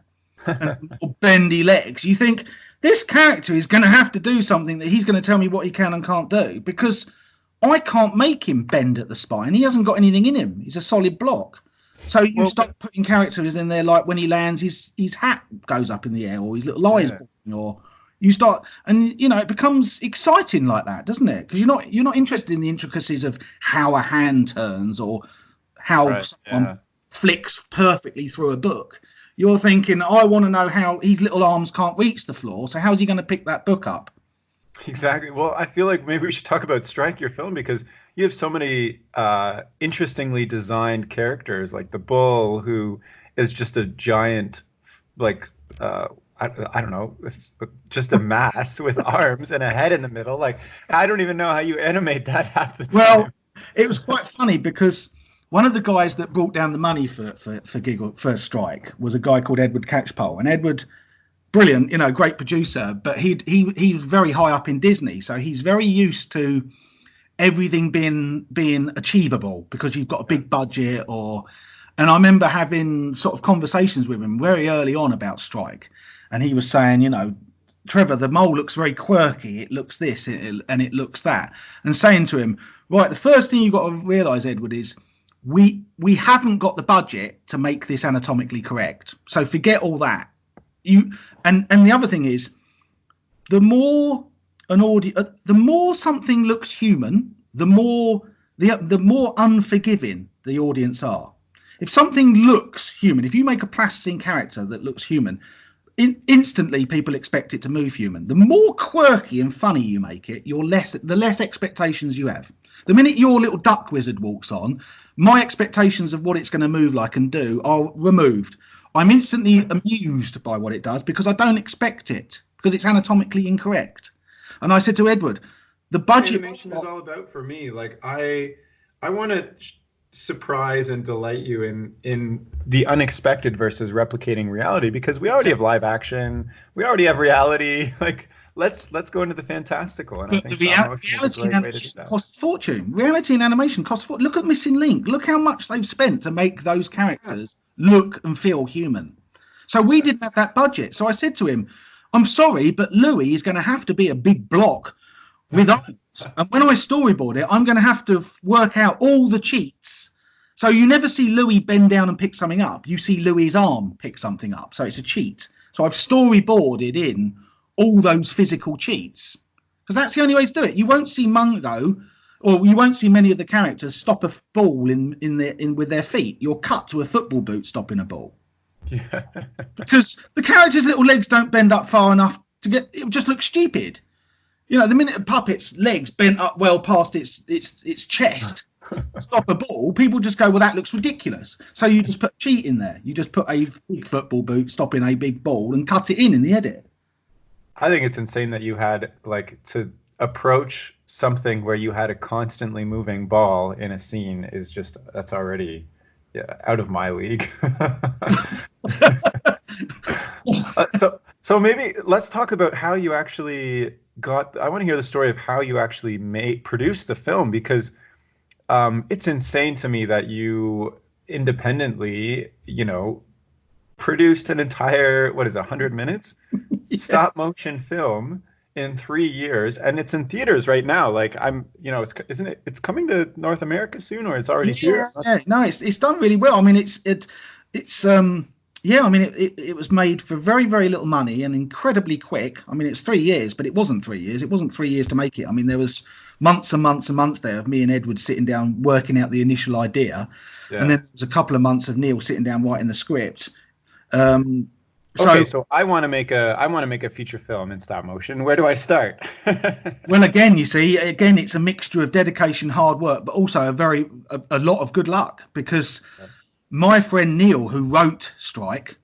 and some bendy legs, you think this character is going to have to do something that he's going to tell me what he can and can't do, because I can't make him bend at the spine. He hasn't got anything in him. He's a solid block. So you start putting characters in there, like when he lands, his hat goes up in the air, or his little eyes, or you start, and you know, it becomes exciting like that, doesn't it? Because you're not interested in the intricacies of how a hand turns or how someone flicks perfectly through a book. You're thinking, I want to know how his little arms can't reach the floor, so how's he going to pick that book up?
Exactly. Well, I feel like maybe we should talk about Strike, your film, because you have so many interestingly designed characters, like the bull, who is just a giant, like I don't know, it's just a mass with arms and a head in the middle. Like, I don't even know how you animate that half the
Well,
time.
it was quite funny because one of the guys that brought down the money for Strike was a guy called Edward Catchpole, and Edward, brilliant, great producer, but he's very high up in Disney, so he's very used to everything being achievable because you've got a big budget. And I remember having sort of conversations with him very early on about Strike, and he was saying, Trevor, the mole looks very quirky. It looks this and it looks that. And saying to him, right, the first thing you've got to realise, Edward, is we haven't got the budget to make this anatomically correct. So forget all that. And the other thing is, the more something looks human, the more unforgiving the audience are. If something looks human, if you make a plasticine character that looks human, instantly people expect it to move human. The more quirky and funny you make it, the less expectations you have. The minute your little duck wizard walks on, my expectations of what it's going to move like and do are removed. I'm instantly amused by what it does because I don't expect it, because it's anatomically incorrect. And I said to Edward, the budget
Animation is all about for me. Like, I want to surprise and delight you in the unexpected versus replicating reality, because we already have live action, we already have reality. Like, let's go into the fantastical, and I think
reality in animation costs a fortune. Reality in animation costs a fortune. Look at Missing Link. Look how much they've spent to make those characters look and feel human. So we didn't have that budget. So I said to him, I'm sorry, but Louis is going to have to be a big block with arms. And when I storyboard it, I'm going to have to work out all the cheats. So you never see Louis bend down and pick something up. You see Louis's arm pick something up. So it's a cheat. So I've storyboarded in all those physical cheats, because that's the only way to do it. You won't see Mungo, or you won't see many of the characters stop a ball with their feet. You're cut to a football boot stopping a ball.
Yeah.
Because the character's little legs don't bend up far enough to get it. Just looks stupid. The minute a puppet's legs bent up well past its chest, stop a ball, people just go, well, that looks ridiculous. So you just put cheat in there. You just put a big football boot stopping a big ball and cut it in the edit.
I think it's insane that you had, like, to approach something where you had a constantly moving ball in a scene is just, that's already out of my league. So maybe let's talk about how you actually I want to hear the story of how you actually produced the film, because it's insane to me that you independently, produced an entire, 100 minutes stop motion film in 3 years, and it's in theaters right now. Like, it's coming to North America soon, or it's already here?
Yeah, no, it's done really well. I mean, it was made for very, very little money and incredibly quick. I mean, it's 3 years, but it wasn't 3 years. It wasn't 3 years to make it. I mean, there was months and months and months there of me and Edward sitting down working out the initial idea, and then there was a couple of months of Neil sitting down writing the script.
So I want to make a feature film in stop motion. Where do I start?
Well, again, it's a mixture of dedication, hard work, but also a lot of good luck, because my friend Neil, who wrote Strike,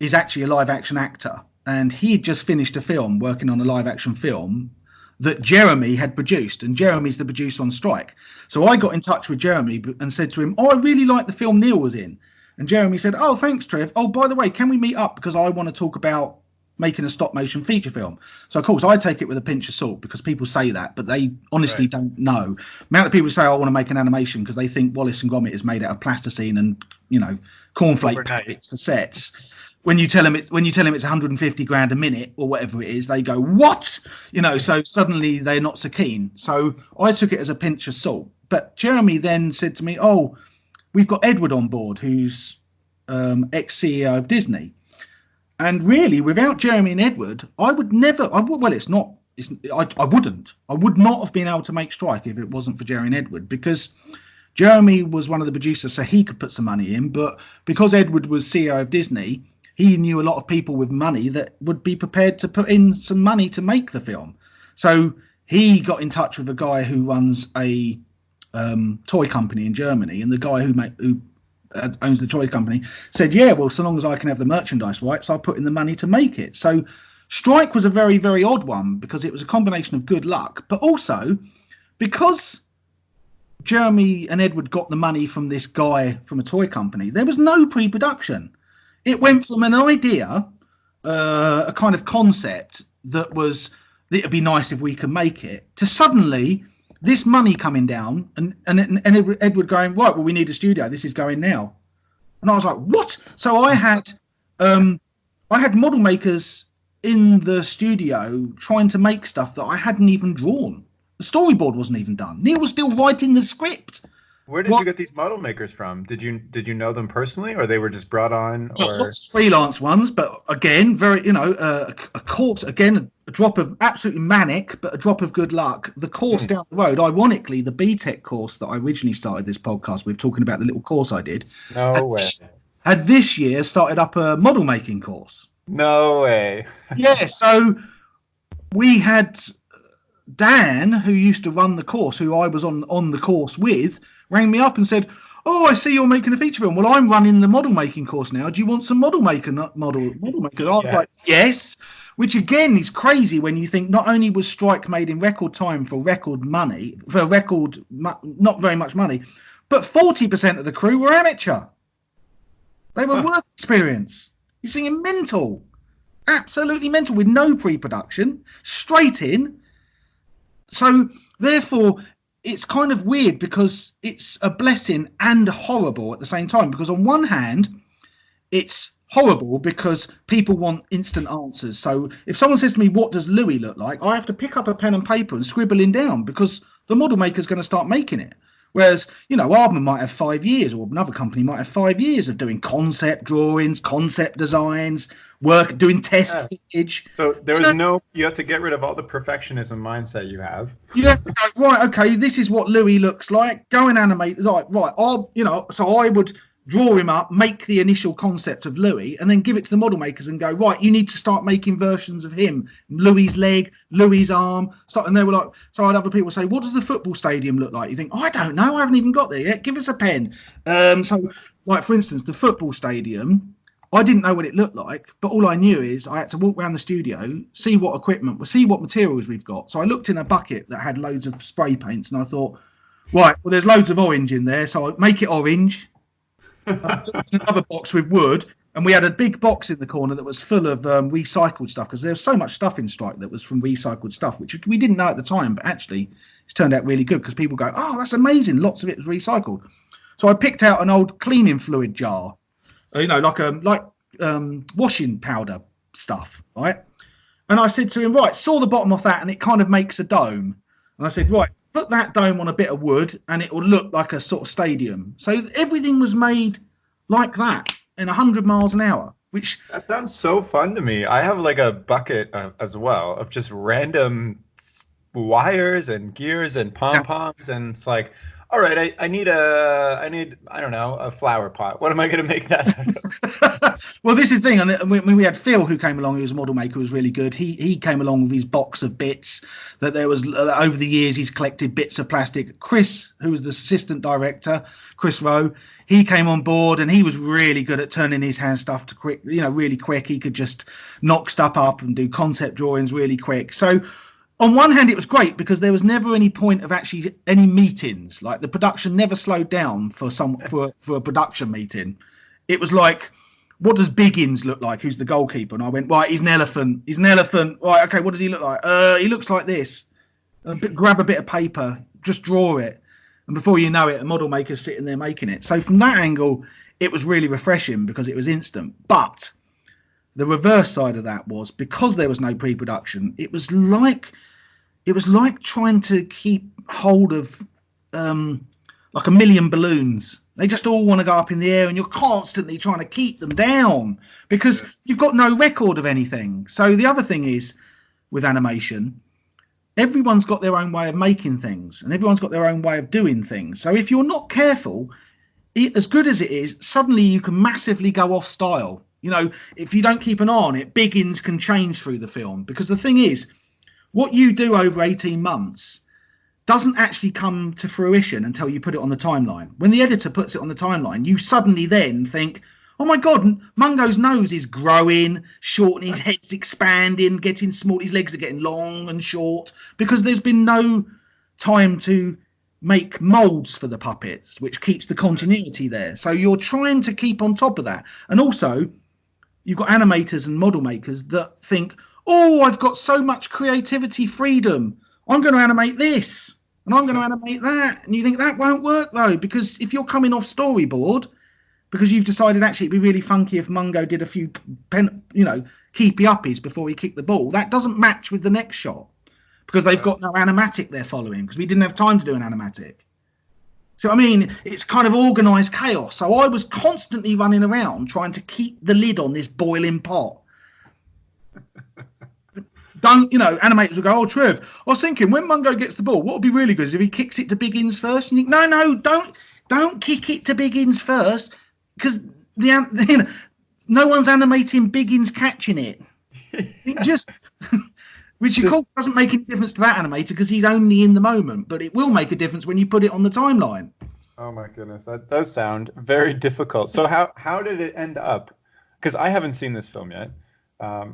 is actually a live action actor, and he had just finished a film working on a live action film that Jeremy had produced, and Jeremy's the producer on Strike. So I got in touch with Jeremy and said to him, I really like the film Neil was in. And Jeremy said, oh, thanks, Trev. Oh, by the way, can we meet up? Because I want to talk about making a stop motion feature film. So, of course, I take it with a pinch of salt, because people say that, but they honestly don't know. The amount of people say, I want to make an animation, because they think Wallace and Gromit is made out of plasticine and, cornflake puppets for sets. When you tell them it's 150 grand a minute or whatever it is, they go, what? So suddenly they're not so keen. So I took it as a pinch of salt. But Jeremy then said to me, oh, we've got Edward on board, who's ex-CEO of Disney. And really, without Jeremy and Edward, I would not have been able to make Strike if it wasn't for Jeremy and Edward, because Jeremy was one of the producers, so he could put some money in. But because Edward was CEO of Disney, he knew a lot of people with money that would be prepared to put in some money to make the film. So he got in touch with a guy who runs a toy company in Germany, and the guy who owns the toy company said, yeah, well, so long as I can have the merchandise rights, I'll put in the money to make it. So Strike was a very, very odd one because it was a combination of good luck, but also because Jeremy and Edward got the money from this guy from a toy company, there was no pre-production. It went from an idea, a kind of concept that was, it'd be nice if we could make it, to suddenly this money coming down and Edward going, right, well, we need a studio. This is going now. And I was like, what? So I had model makers in the studio trying to make stuff that I hadn't even drawn. The storyboard wasn't even done. Neil was still writing the script.
Where did you get these model makers from? Did you know them personally, or they were just brought on? Or
lots of freelance ones, but again, very a course, again, a drop of absolutely manic, but a drop of good luck. The course down the road, ironically, the BTEC course that I originally started this podcast with, talking about the little course I did.
No way.
Had this year started up a model making course.
No way.
Yeah, so we had Dan, who used to run the course, who I was on the course with, rang me up and said, oh, I see you're making a feature film. Well, I'm running the model making course now. Do you want some model makers? I was like, yes, which again is crazy when you think not only was Strike made in record time for not very much money, but 40% of the crew were amateur. They were work experience. You're seeing mental, absolutely mental, with no pre-production, straight in. So therefore, it's kind of weird because it's a blessing and horrible at the same time. Because on one hand, it's horrible because people want instant answers. So if someone says to me, what does Louis look like? I have to pick up a pen and paper and scribble him down because the model maker's going to start making it. Whereas, Aardman might have 5 years, or another company might have 5 years of doing concept drawings, concept designs, doing test footage.
So you have to get rid of all the perfectionism mindset you have.
You have to go, right, okay, this is what Louis looks like. Go and animate. Like, right, so I would draw him up, make the initial concept of Louis, and then give it to the model makers and go, right, you need to start making versions of him. Louis's leg, Louis's arm. And they were like, so I had other people say, what does the football stadium look like? You think, I don't know, I haven't even got there yet. Give us a pen. So, like, for instance, the football stadium, I didn't know what it looked like, but all I knew is I had to walk around the studio, see what materials we've got. So I looked in a bucket that had loads of spray paints, and I thought, right, well, there's loads of orange in there, so I'd make it orange. Another box with wood, and we had a big box in the corner that was full of recycled stuff, because there's so much stuff in Strike that was from recycled stuff, which we didn't know at the time, but actually it's turned out really good because people go, oh, that's amazing, lots of it was recycled. So I picked out an old cleaning fluid jar, like washing powder stuff, right? And I said to him, right, saw the bottom of that and it kind of makes a dome. And I said, right, put that dome on a bit of wood and it will look like a sort of stadium. So everything was made like that in 100 miles an hour, which...
That sounds so fun to me. I have like a bucket as well of just random wires and gears and pom-poms, and it's like, all right, I need I don't know, a flower pot. What am I going to make that out of?
Well, this is the thing. And we had Phil, who came along, who was a model maker, who was really good. He came along with his box of bits that there was over the years. He's collected bits of plastic. Chris, who was the assistant director, Chris Rowe, he came on board and he was really good at turning his hand stuff to quick, really quick. He could just knock stuff up and do concept drawings really quick. So on one hand, it was great because there was never any point of actually any meetings. Like the production never slowed down for a production meeting. It was like, what does Biggins look like? Who's the goalkeeper? And I went, right, he's an elephant. He's an elephant. Right, okay, what does he look like? He looks like this. Grab a bit of paper, just draw it. And before you know it, a model maker's sitting there making it. So from that angle, it was really refreshing because it was instant. But the reverse side of that was, because there was no pre-production, it was like trying to keep hold of like a million balloons. They just all want to go up in the air and you're constantly trying to keep them down because you've got no record of anything. So the other thing is, with animation, everyone's got their own way of making things and everyone's got their own way of doing things. So if you're not careful, as good as it is, suddenly you can massively go off style. If you don't keep an eye on it, Biggins can change through the film. Because the thing is, what you do over 18 months doesn't actually come to fruition until you put it on the timeline. When the editor puts it on the timeline, you suddenly then think, oh my God, Mungo's nose is growing, shortening, his head's expanding, getting small, his legs are getting long and short, because there's been no time to make molds for the puppets, which keeps the continuity there. So you're trying to keep on top of that. And also, you've got animators and model makers that think, oh, I've got so much creativity freedom, I'm going to animate this, and I'm going to animate that. And you think that won't work, though, because if you're coming off storyboard, because you've decided actually it'd be really funky if Mungo did a few, keepy uppies before he kicked the ball. That doesn't match with the next shot because they've got no animatic they're following because we didn't have time to do an animatic. So, I mean, it's kind of organised chaos. So I was constantly running around trying to keep the lid on this boiling pot. Animators will go, oh, Trev, I was thinking when Mungo gets the ball, what would be really good is if he kicks it to Biggins first. And you think, no, don't kick it to Biggins first. Because no one's animating Biggins catching it. Which of course doesn't make any difference to that animator because he's only in the moment. But it will make a difference when you put it on the timeline.
Oh my goodness, that does sound very difficult. So how did it end up? Because I haven't seen this film yet.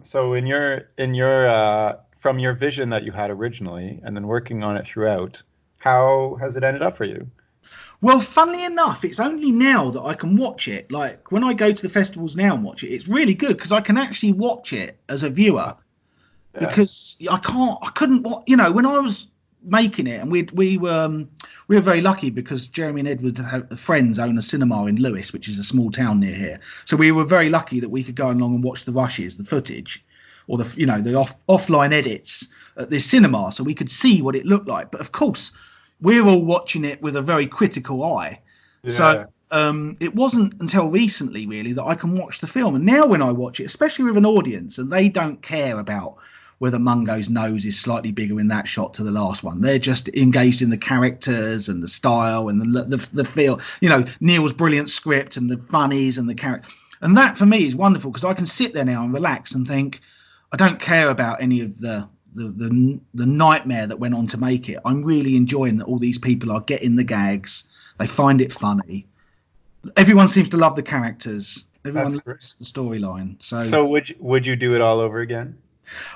So in your from your vision that you had originally and then working on it throughout, how has it ended up for you?
Well, funnily enough, it's only now that I can watch it. Like when I go to the festivals now and watch it, it's really good because I can actually watch it as a viewer. Yeah. Because I couldn't watch, when I was making it, and we were very lucky because Jeremy and Edward friends own a cinema in Lewes, which is a small town near here. So we were very lucky that we could go along and watch the rushes, the footage, or the offline edits at this cinema, so we could see what it looked like. But of course, we're all watching it with a very critical eye. Yeah. So it wasn't until recently, really, that I can watch the film. And now when I watch it, especially with an audience, and they don't care about whether Mungo's nose is slightly bigger in that shot to the last one. They're just engaged in the characters and the style and the feel. Neil's brilliant script and the funnies and the character. And that, for me, is wonderful because I can sit there now and relax and think, I don't care about any of the nightmare that went on to make it. I'm really enjoying that all these people are getting the gags. They find it funny. Everyone seems to love the characters. Everyone loves the storyline. So
would you do it all over again?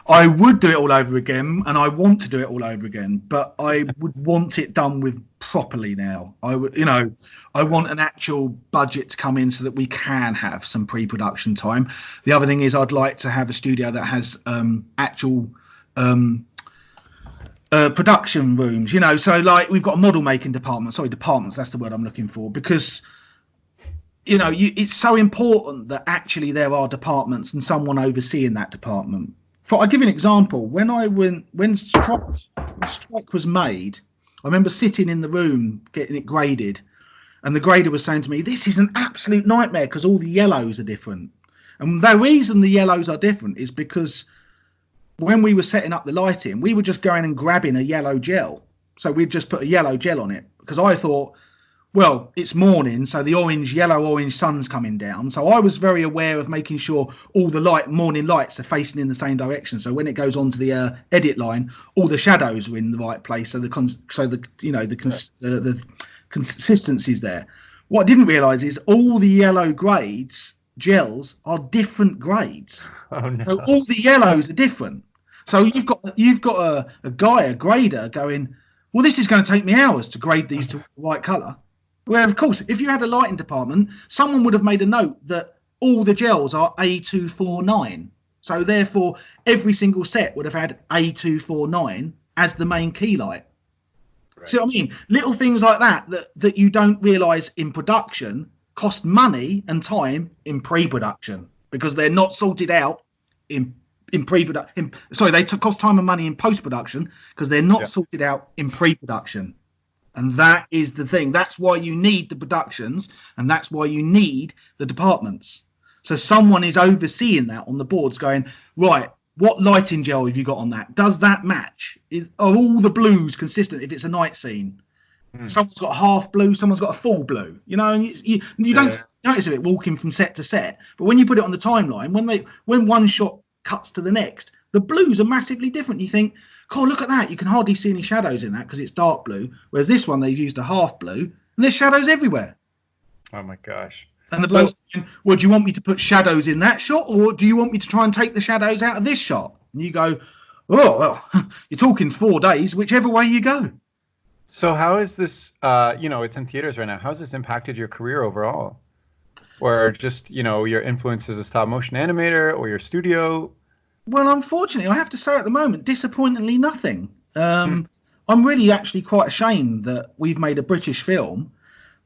I would do it all over again, and I want to do it all over again. But I would want it done with properly now. I would, I want an actual budget to come in so that we can have some pre-production time. The other thing is I'd like to have a studio that has actual production rooms, so like we've got a model making department, departments, that's the word I'm looking for, because it's so important that actually there are departments and someone overseeing that department. I'll give you an example. When Strike was made, I remember sitting in the room getting it graded, and the grader was saying to me, this is an absolute nightmare because all the yellows are different. And the reason the yellows are different is because when we were setting up the lighting, we were just going and grabbing a yellow gel. So we'd just put a yellow gel on it because I thought, well, it's morning, so the yellow-orange sun's coming down. So I was very aware of making sure all the morning lights are facing in the same direction. So when it goes onto the edit line, all the shadows are in the right place. So the consistency's there. What I didn't realise is all the yellow gels are different grades.
Oh no!
So all the yellows are different. So you've got a grader going, well, this is going to take me hours to grade these to the right colour. Where, of course, if you had a lighting department, someone would have made a note that all the gels are A249. So therefore, every single set would have had A249 as the main key light. Right. So I mean, little things like that you don't realise in production cost money and time in pre-production because they're not sorted out in pre-production. They cost time and money in post-production because they're not sorted out in pre-production. And that is the thing. That's why you need the productions, and that's why you need the departments. So someone is overseeing that on the boards going, right, what lighting gel have you got on that? Does that match? Are all the blues consistent if it's a night scene? Someone's got a half blue, someone's got a full blue, and you don't notice of it walking from set to set. But when you put it on the timeline, when one shot cuts to the next, the blues are massively different. You think, "Cool, look at that! You can hardly see any shadows in that because it's dark blue." Whereas this one, they've used a half blue, and there's shadows everywhere.
Oh my gosh!
And the bloke's saying, "Well, do you want me to put shadows in that shot, or do you want me to try and take the shadows out of this shot?" And you go, "Oh, well, you're talking 4 days, whichever way you go."
So how is this? It's in theaters right now. How has this impacted your career overall? Or just, your influence as a stop motion animator or your studio?
Well, unfortunately, I have to say at the moment, disappointingly nothing. I'm really actually quite ashamed that we've made a British film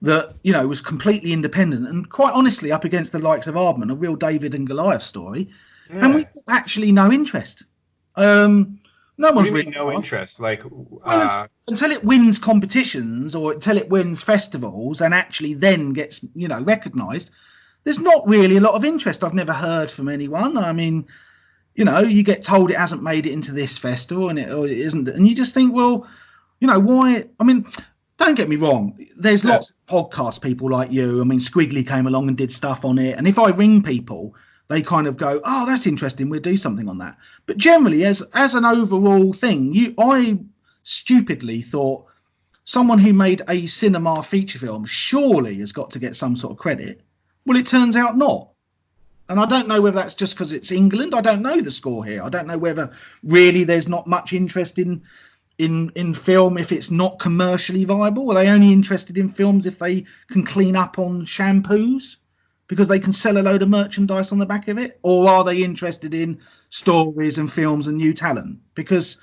that, was completely independent and quite honestly up against the likes of Aardman, a real David and Goliath story. Yeah. And we've got actually no interest. No one's really
no interest. Like,
until it wins competitions or until it wins festivals and actually then gets, recognised, there's not really a lot of interest. I've never heard from anyone. I mean, you get told it hasn't made it into this festival or it isn't, and you just think, well, why? I mean, don't get me wrong. There's lots of podcast people like you. I mean, Squiggly came along and did stuff on it, and if I ring people, they kind of go, "Oh, that's interesting. We'll do something on that." But generally, as an overall thing, I stupidly thought someone who made a cinema feature film surely has got to get some sort of credit. Well, it turns out not. And I don't know whether that's just because it's England. I don't know the score here. I don't know whether really there's not much interest in film if it's not commercially viable. Are they only interested in films if they can clean up on shampoos? Because they can sell a load of merchandise on the back of it? Or are they interested in stories and films and new talent? Because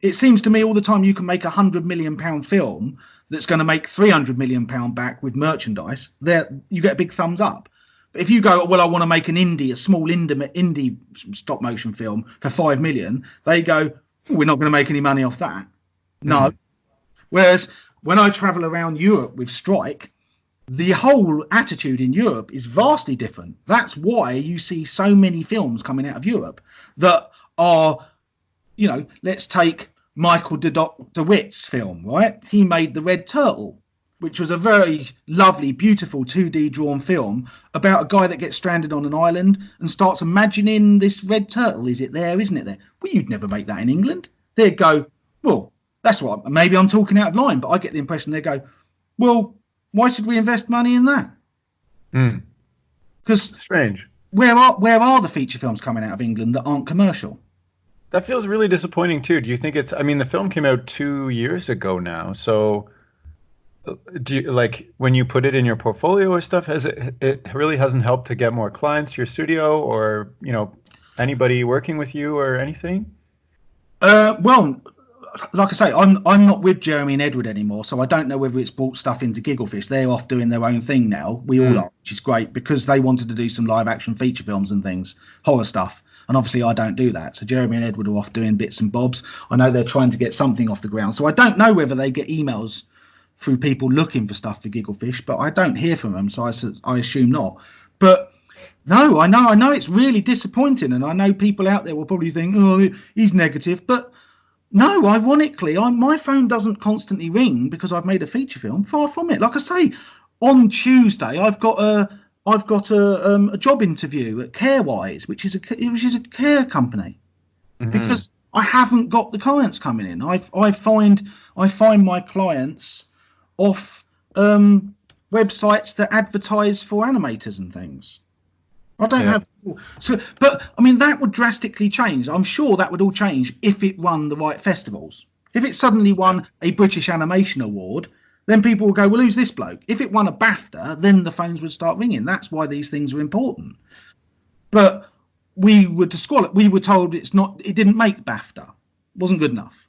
it seems to me all the time you can make £100 million film that's going to make £300 million back with merchandise. There, you get a big thumbs up. But if you go, well, I want to make a small indie stop motion film for £5 million, they go, we're not going to make any money off that. No. Whereas when I travel around Europe with Strike, the whole attitude in Europe is vastly different. That's why you see so many films coming out of Europe that are, let's take Michael de Witt's film, right? He made The Red Turtle, which was a very lovely, beautiful 2D drawn film about a guy that gets stranded on an island and starts imagining this red turtle. Is it there? Isn't it there? Well, you'd never make that in England. They'd go, well, that's what, maybe I'm talking out of line, but I get the impression they go, well, why should we invest money in that? Because
strange.
Where are the feature films coming out of England that aren't commercial?
That feels really disappointing too. Do you think it's? I mean, the film came out 2 years ago now. So, do you when you put it in your portfolio or stuff? Has it really hasn't helped to get more clients to your studio or anybody working with you or anything?
Well, like I say, I'm not with Jeremy and Edward anymore, so I don't know whether it's brought stuff into Gigglefish. They're off doing their own thing now. We all are, which is great because they wanted to do some live action feature films and things, horror stuff. And obviously I don't do that. So Jeremy and Edward are off doing bits and bobs. I know they're trying to get something off the ground. So I don't know whether they get emails through people looking for stuff for Gigglefish, but I don't hear from them. So I assume not. But no, I know it's really disappointing. And I know people out there will probably think, oh, he's negative. But no, ironically, my phone doesn't constantly ring because I've made a feature film. Far from it. Like I say, on Tuesday, I've got a job interview at Carewise, which is a care company, because I haven't got the clients coming in. I find my clients off websites that advertise for animators and things. I don't have so, but I mean that would drastically change. I'm sure that would all change if it won the right festivals. If it suddenly won a British Animation Award, then people will go, well, who's this bloke? If it won a Bafta, then the phones would start ringing. That's why these things are important. But we were told it didn't make Bafta. Wasn't good enough.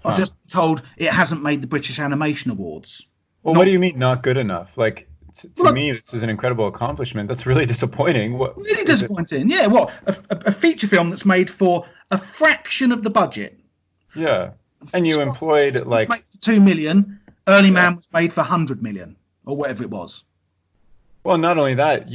I've just been told it hasn't made the British Animation Awards.
Well, what do you mean not good enough? To me, this is an incredible accomplishment. That's really disappointing.
Really disappointing. Yeah, what? A feature film that's made for a fraction of the budget.
Yeah. And you employed
made for 2 million. Early Man was made for 100 million or whatever it was.
Well, not only that,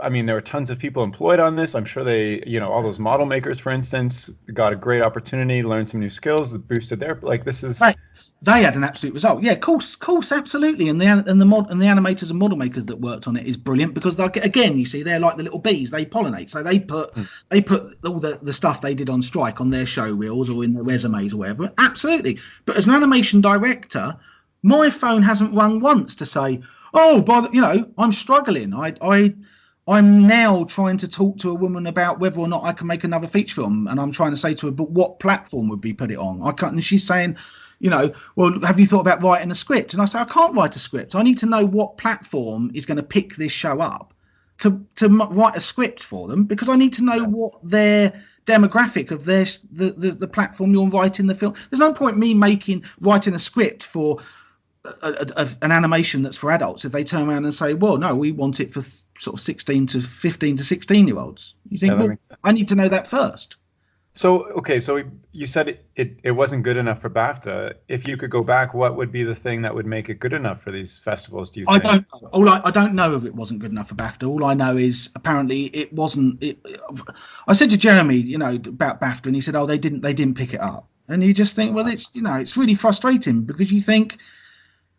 I mean, there were tons of people employed on this. I'm sure they, all those model makers, for instance, got a great opportunity, learned some new skills that boosted their, like, this is,
Right. They had an absolute result. Yeah, of course, absolutely. And the animators and model makers that worked on it is brilliant because again, you see, they're like the little bees. They pollinate, so they put all the stuff they did on strike on their show reels or in their resumes or whatever. Absolutely. But as an animation director, my phone hasn't rung once to say, "Oh, I'm struggling. I'm now trying to talk to a woman about whether or not I can make another feature film, and I'm trying to say to her, but what platform would we put it on? I can't." And she's saying, well, have you thought about writing a script? And I say, I can't write a script. I need to know what platform is going to pick this show up to write a script for them, because I need to know what their demographic of the platform you're writing the film. There's no point me writing a script for an animation that's for adults if they turn around and say, well, no, we want it for sort of 16 to 15 to 16-year-olds. You think, well, I need to know that first.
So, okay, so you said it wasn't good enough for Bafta. If you could go back, what would be the thing that would make it good enough for these festivals, do you think?
I don't know if it wasn't good enough for Bafta. All I know is apparently it wasn't. I said to Jeremy, about Bafta, and he said, oh, they didn't pick it up. And you just think, well, it's really frustrating, because you think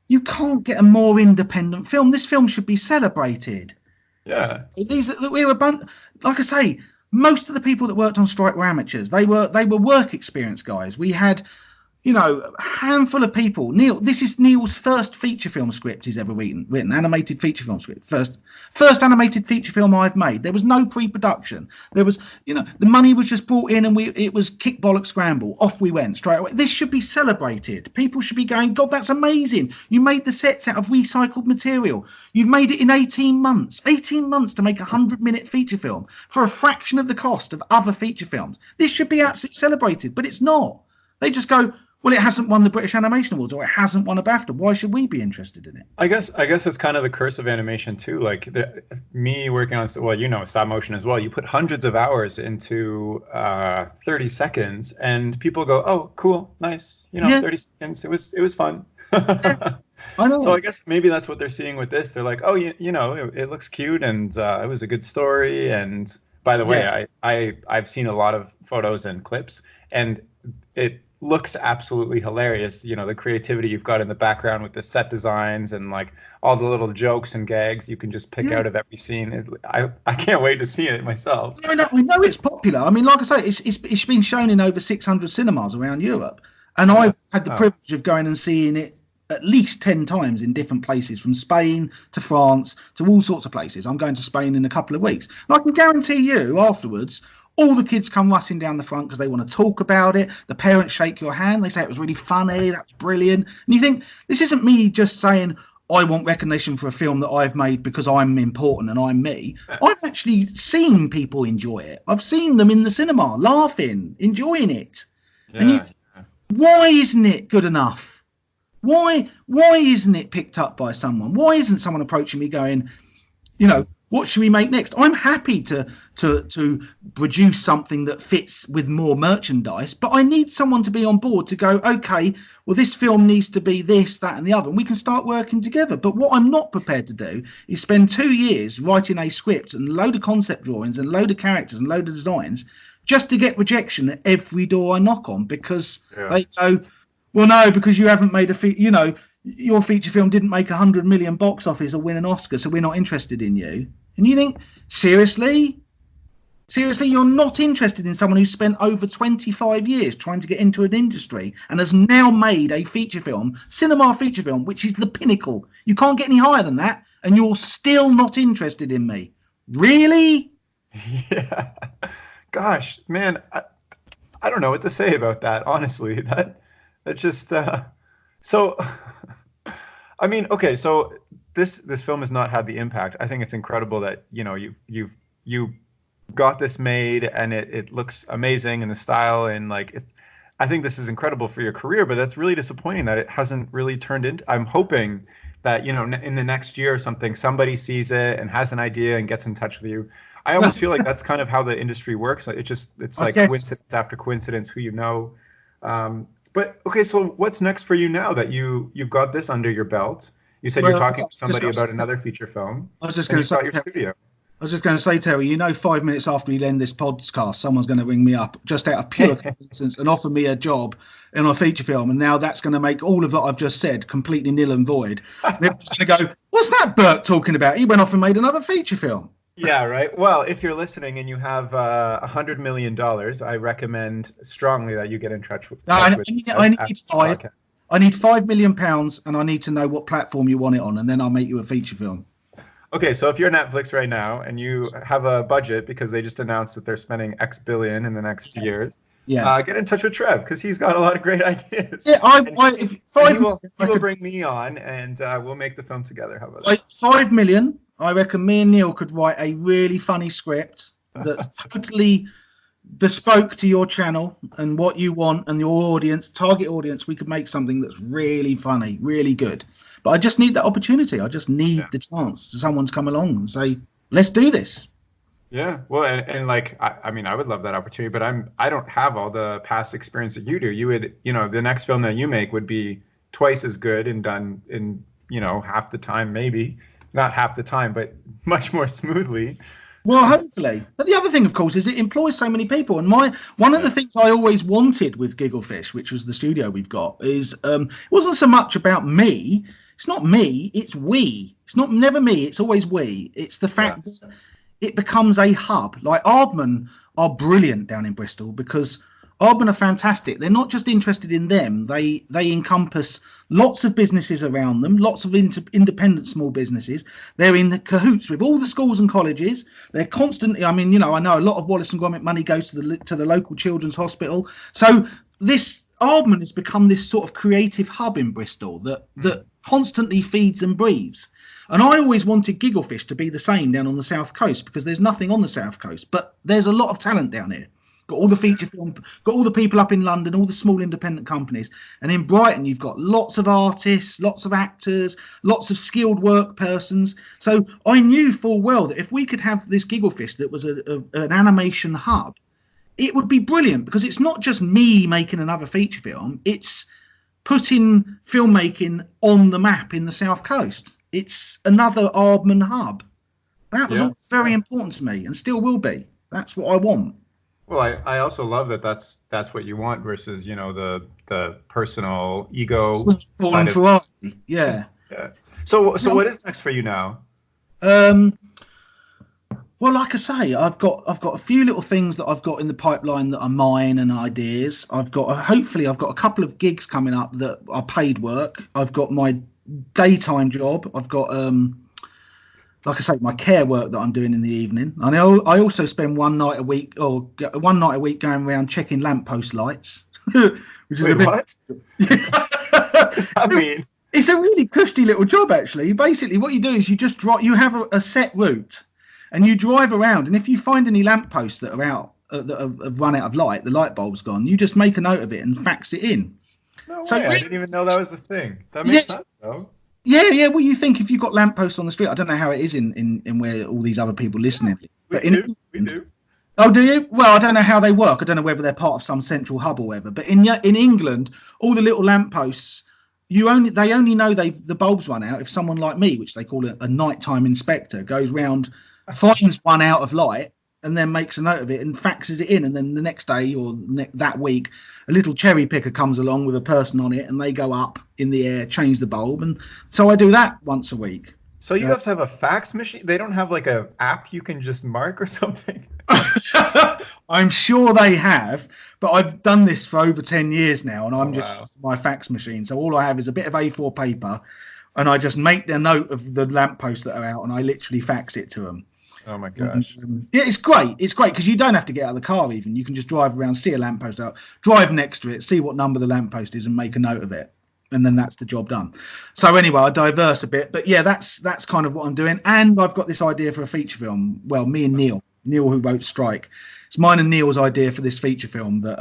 you can't get a more independent film. This film should be celebrated.
Yeah.
Like I say, most of the people that worked on strike were amateurs. They were work experience guys. We had, a handful of people. This is Neil's first feature film script he's ever written, animated feature film script. First animated feature film I've made. There was no pre-production. There was, the money was just brought in, and it was kick bollock scramble. Off we went straight away. This should be celebrated. People should be going, God, that's amazing. You made the sets out of recycled material. You've made it in 18 months. 18 months to make a 100-minute feature film for a fraction of the cost of other feature films. This should be absolutely celebrated, but it's not. They just go, well, it hasn't won the British Animation Awards, or it hasn't won a Bafta. Why should we be interested in it?
I guess it's kind of the curse of animation too. Like me working on, stop motion as well. You put hundreds of hours into 30 seconds, and people go, "Oh, cool, nice." 30 seconds. It was fun.
I know.
So I guess maybe that's what they're seeing with this. They're like, "Oh, it looks cute, and it was a good story." And by the way, I've seen a lot of photos and clips, and it looks absolutely hilarious. The creativity you've got in the background with the set designs and like all the little jokes and gags you can just pick out of every scene. I can't wait to see it myself.
I know it's popular. I mean, like I say, it's been shown in over 600 cinemas around Europe, and I've had the privilege of going and seeing it at least 10 times in different places, from Spain to France to all sorts of places. I'm going to Spain in a couple of weeks, and I can guarantee you afterwards, all the kids come rushing down the front because they want to talk about it. The parents shake your hand. They say it was really funny. That's brilliant. And you think, this isn't me just saying, I want recognition for a film that I've made because I'm important and I'm me. I've actually seen people enjoy it. I've seen them in the cinema laughing, enjoying it. Yeah. And you think, why isn't it good enough? Why isn't it picked up by someone? Why isn't someone approaching me going, what should we make next? I'm happy to produce something that fits with more merchandise, but I need someone to be on board to go, okay, well, this film needs to be this, that, and the other, and we can start working together. But what I'm not prepared to do is spend 2 years writing a script and a load of concept drawings and a load of characters and a load of designs just to get rejection at every door I knock on, because they go, well, no, because you haven't made your feature film didn't make 100 million box office or win an Oscar, so we're not interested in you. And you think, seriously, you're not interested in someone who's spent over 25 years trying to get into an industry and has now made a feature film, cinema feature film, which is the pinnacle. You can't get any higher than that, and you're still not interested in me. Really?
Yeah. Gosh, man, I don't know what to say about that, honestly. That's just so. I mean, okay, so this film has not had the impact. I think it's incredible that you got this made, and it looks amazing in the style, and I think this is incredible for your career. But that's really disappointing that it hasn't really turned into. I'm hoping that in the next year or something, somebody sees it and has an idea and gets in touch with you. I almost feel like that's kind of how the industry works. It's like coincidence after coincidence who you know. But okay, so what's next for you now that you've got this under your belt? You said you're talking to somebody about another feature film.
I was just going to say,
your studio.
I was just going to say, Terry, 5 minutes after we end this podcast, someone's going to ring me up just out of pure coincidence and offer me a job in a feature film. And now that's going to make all of what I've just said completely nil and void. And everyone's going to go, what's that Burke talking about? He went off and made another feature film.
Yeah, right. Well, if you're listening and you have $100 million, I recommend strongly that you get in touch with.
I need £5 million, and I need to know what platform you want it on, and then I'll make you a feature film.
Okay, so if you're Netflix right now and you have a budget because they just announced that they're spending X billion in the next years, get in touch with Trev because he's got a lot of great ideas.
Yeah,
he will bring me on and we'll make the film together. How about that?
5 million. I reckon me and Neil could write a really funny script that's totally bespoke to your channel and what you want and your audience, target audience. We could make something that's really funny, really good. But I just need that opportunity. I just need the chance for someone to come along and say, let's do this.
Yeah, well, and like, I mean, I would love that opportunity, but I don't have all the past experience that you do. You would, the next film that you make would be twice as good and done in, half the time, maybe. Not half the time, but much more smoothly.
Well, hopefully. But the other thing, of course, is it employs so many people. And one of the things I always wanted with Gigglefish, which was the studio we've got, is it wasn't so much about me. It's not me. It's we. It's never me. It's always we. It's the fact that it becomes a hub. Like Aardman are brilliant down in Bristol because Aardman are fantastic. They're not just interested in them. They encompass lots of businesses around them, lots of independent small businesses. They're in cahoots with all the schools and colleges. They're constantly, I know a lot of Wallace and Gromit money goes to the local children's hospital. So this Aardman has become this sort of creative hub in Bristol that constantly feeds and breathes. And I always wanted Gigglefish to be the same down on the South Coast because there's nothing on the South Coast, but there's a lot of talent down here. Got all the feature film, got all the people up in London, all the small independent companies. And in Brighton, you've got lots of artists, lots of actors, lots of skilled work persons. So I knew full well that if we could have this Gigglefish that was an animation hub, it would be brilliant because it's not just me making another feature film. It's putting filmmaking on the map in the South Coast. It's another Aardman hub. That was very important to me and still will be. That's what I want.
Well, I also love that that's what you want versus, the personal ego.
Variety. Yeah.
So what is next for you now?
Well, like I say, I've got a few little things that I've got in the pipeline that are mine and ideas. Hopefully I've got a couple of gigs coming up that are paid work. I've got my daytime job. I've got like I say, my care work that I'm doing in the evening. I know I also spend one night a week going around checking lamppost lights. Which is
what? What does that mean?
It's a really cushy little job, actually. Basically, what you do is you just you have a set route, and you drive around. And if you find any lampposts that are out that have run out of light, the light bulb's gone, you just make a note of it and fax it in.
No way. I didn't even know that was a thing. That makes sense, though.
Yeah. Well, you think if you've got lampposts on the street, I don't know how it is in where all these other people listening.
We do.
Oh, do you? Well, I don't know how they work. I don't know whether they're part of some central hub or whatever. But in England, all the little lampposts, they only know the bulbs run out if someone like me, which they call a nighttime inspector, goes round, finds one out of light, and then makes a note of it and faxes it in. And then the next day or that week, a little cherry picker comes along with a person on it and they go up in the air, change the bulb. And so I do that once a week.
So you have to have a fax machine? They don't have like a app you can just mark or something?
I'm sure they have, but I've done this for over 10 years now and I'm just my fax machine. So all I have is a bit of A4 paper and I just make the note of the lampposts that are out and I literally fax it to them.
Oh my gosh.
Yeah, it's great. It's great because you don't have to get out of the car even. You can just drive around, see a lamppost out, drive next to it, see what number the lamppost is and make a note of it. And then that's the job done. So anyway, I diverse a bit. But yeah, that's kind of what I'm doing. And I've got this idea for a feature film. Well, me and Neil who wrote Strike. It's mine and Neil's idea for this feature film that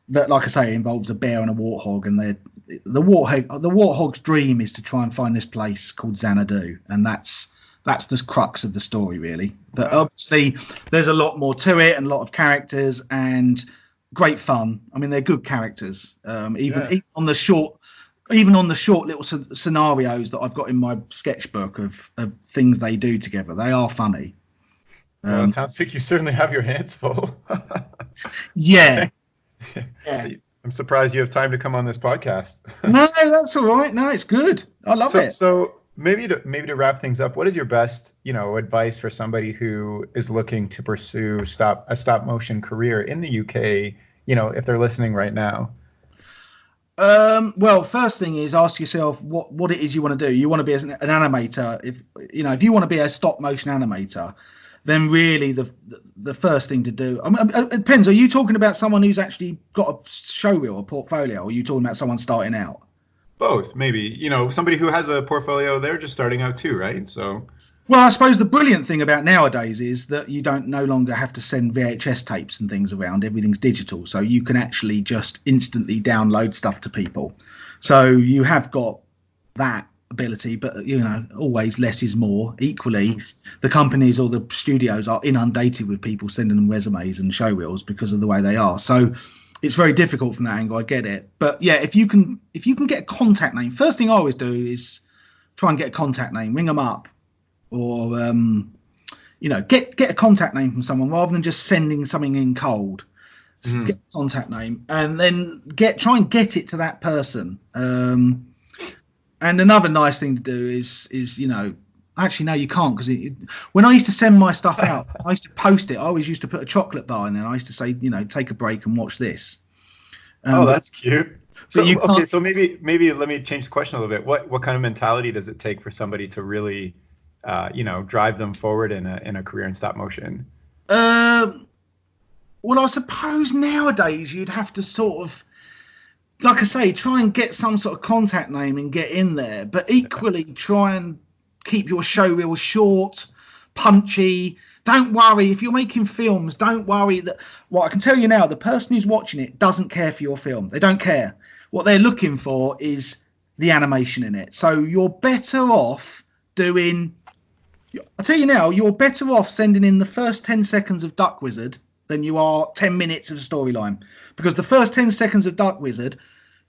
like I say, involves a bear and a warthog. And the warthog's dream is to try and find this place called Xanadu. And that's the crux of the story, really. But obviously, there's a lot more to it and a lot of characters and great fun. I mean, they're good characters. Even on the short even on the short little scenarios that I've got in my sketchbook of things they do together, they are funny.
Well, it sounds like you certainly have your hands full.
Yeah.
I'm surprised you have time to come on this podcast.
No, that's all right. No, it's good. I love it.
So maybe to wrap things up, what is your best, advice for somebody who is looking to pursue a stop motion career in the UK, if they're listening right now?
Well, first thing is ask yourself what it is you want to do. You want to be an animator. If you want to be a stop motion animator, then really the first thing to do. It depends. Are you talking about someone who's actually got a show reel, a portfolio, or are you talking about someone starting out?
Both, maybe. Somebody who has a portfolio, they're just starting out too, right? So.
Well, I suppose the brilliant thing about nowadays is that you don't no longer have to send VHS tapes and things around. Everything's digital, so you can actually just instantly download stuff to people. So you have got that ability, but always less is more. Equally, the companies or the studios are inundated with people sending them resumes and show reels because of the way they are. So it's very difficult from that angle. I get it, but yeah, if you can get a contact name, first thing I always do is try and get a contact name, ring them up, or get a contact name from someone rather than just sending something in cold. Get a contact name and then try and get it to that person. And another nice thing to do is actually no, you can't, because when I used to send my stuff out, I used to post it. I always used to put a chocolate bar in there. I used to say, take a break and watch this.
Oh, that's cute. So okay, so maybe let me change the question a little bit. What kind of mentality does it take for somebody to really, drive them forward in a career in stop motion?
Well, I suppose nowadays you'd have to sort of, like I say, try and get some sort of contact name and get in there, but equally try and keep your show reel short, punchy. Don't worry if you're making films. Don't worry that. Well, I can tell you now, the person who's watching it doesn't care for your film. They don't care. What they're looking for is the animation in it. So you're better off doing. I tell you now, you're better off sending in the first 10 seconds of Duck Wizard than you are 10 minutes of storyline, because the first 10 seconds of Duck Wizard,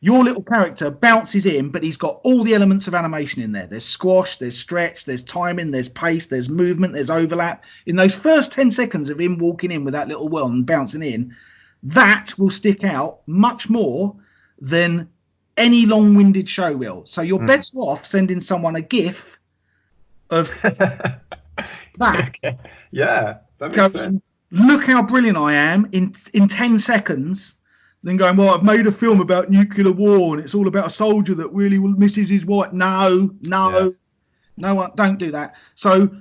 your little character bounces in, but he's got all the elements of animation in there. There's squash, there's stretch, there's timing, there's pace, there's movement, there's overlap. In those first 10 seconds of him walking in with that little world and bouncing in, that will stick out much more than any long-winded show reel. So you're better off sending someone a GIF of that.
Okay. Yeah, that makes sense.
Look how brilliant I am in 10 seconds. Then going, well, I've made a film about nuclear war and it's all about a soldier that really misses his wife. No, don't do that. So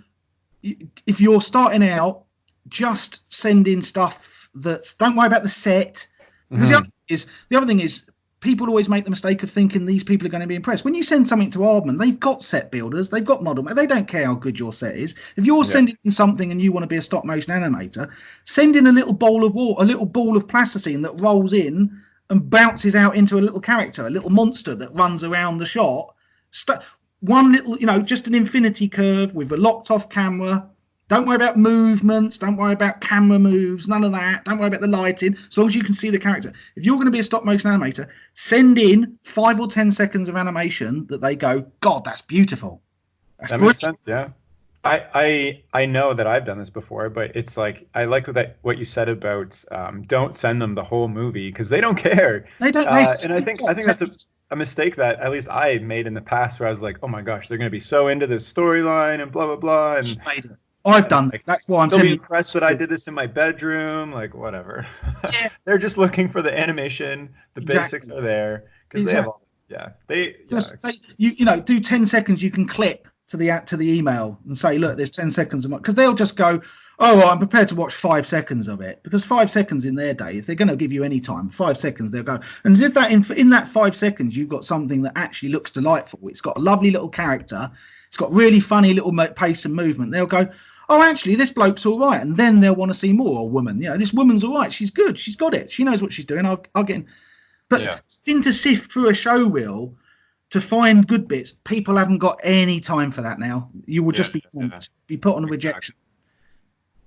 if you're starting out, just send in stuff don't worry about the set. Because the other thing is, people always make the mistake of thinking these people are going to be impressed. When you send something to Aardman, they've got set builders, they've got model, they don't care how good your set is. If you're sending in something and you want to be a stop motion animator, send in a little ball of water, a little ball of plasticine that rolls in and bounces out into a little character, a little monster that runs around the shot. One little, just an infinity curve with a locked off camera. Don't worry about movements. Don't worry about camera moves. None of that. Don't worry about the lighting. As long as you can see the character. If you're going to be a stop motion animator, send in 5 or 10 seconds of animation that they go, God, that's beautiful.
That makes sense. Yeah. I know that I've done this before, but it's like, I like what you said about don't send them the whole movie because they don't care.
They don't.
And I think that's a mistake that at least I made in the past, where I was like, oh my gosh, they're going to be so into this storyline and blah blah blah. And
I've done that. That's why I'm
telling you. They'll be impressed that I did this in my bedroom, like whatever.
Yeah.
They're just looking for the animation. The basics are there because they have all. Yeah,
do 10 seconds. You can clip to the email and say, look, there's 10 seconds of because they'll just go, oh, well, I'm prepared to watch 5 seconds of it, because 5 seconds in their day, if they're going to give you any time, 5 seconds, they'll go. And as if that in that 5 seconds, you've got something that actually looks delightful. It's got a lovely little character. It's got really funny little pace and movement. They'll go, oh, actually, this bloke's all right. And then they'll want to see more. Or woman, this woman's all right. She's good. She's got it. She knows what she's doing. I'll get in. But to sift through a show reel to find good bits, people haven't got any time for that now. You will just be put on a rejection.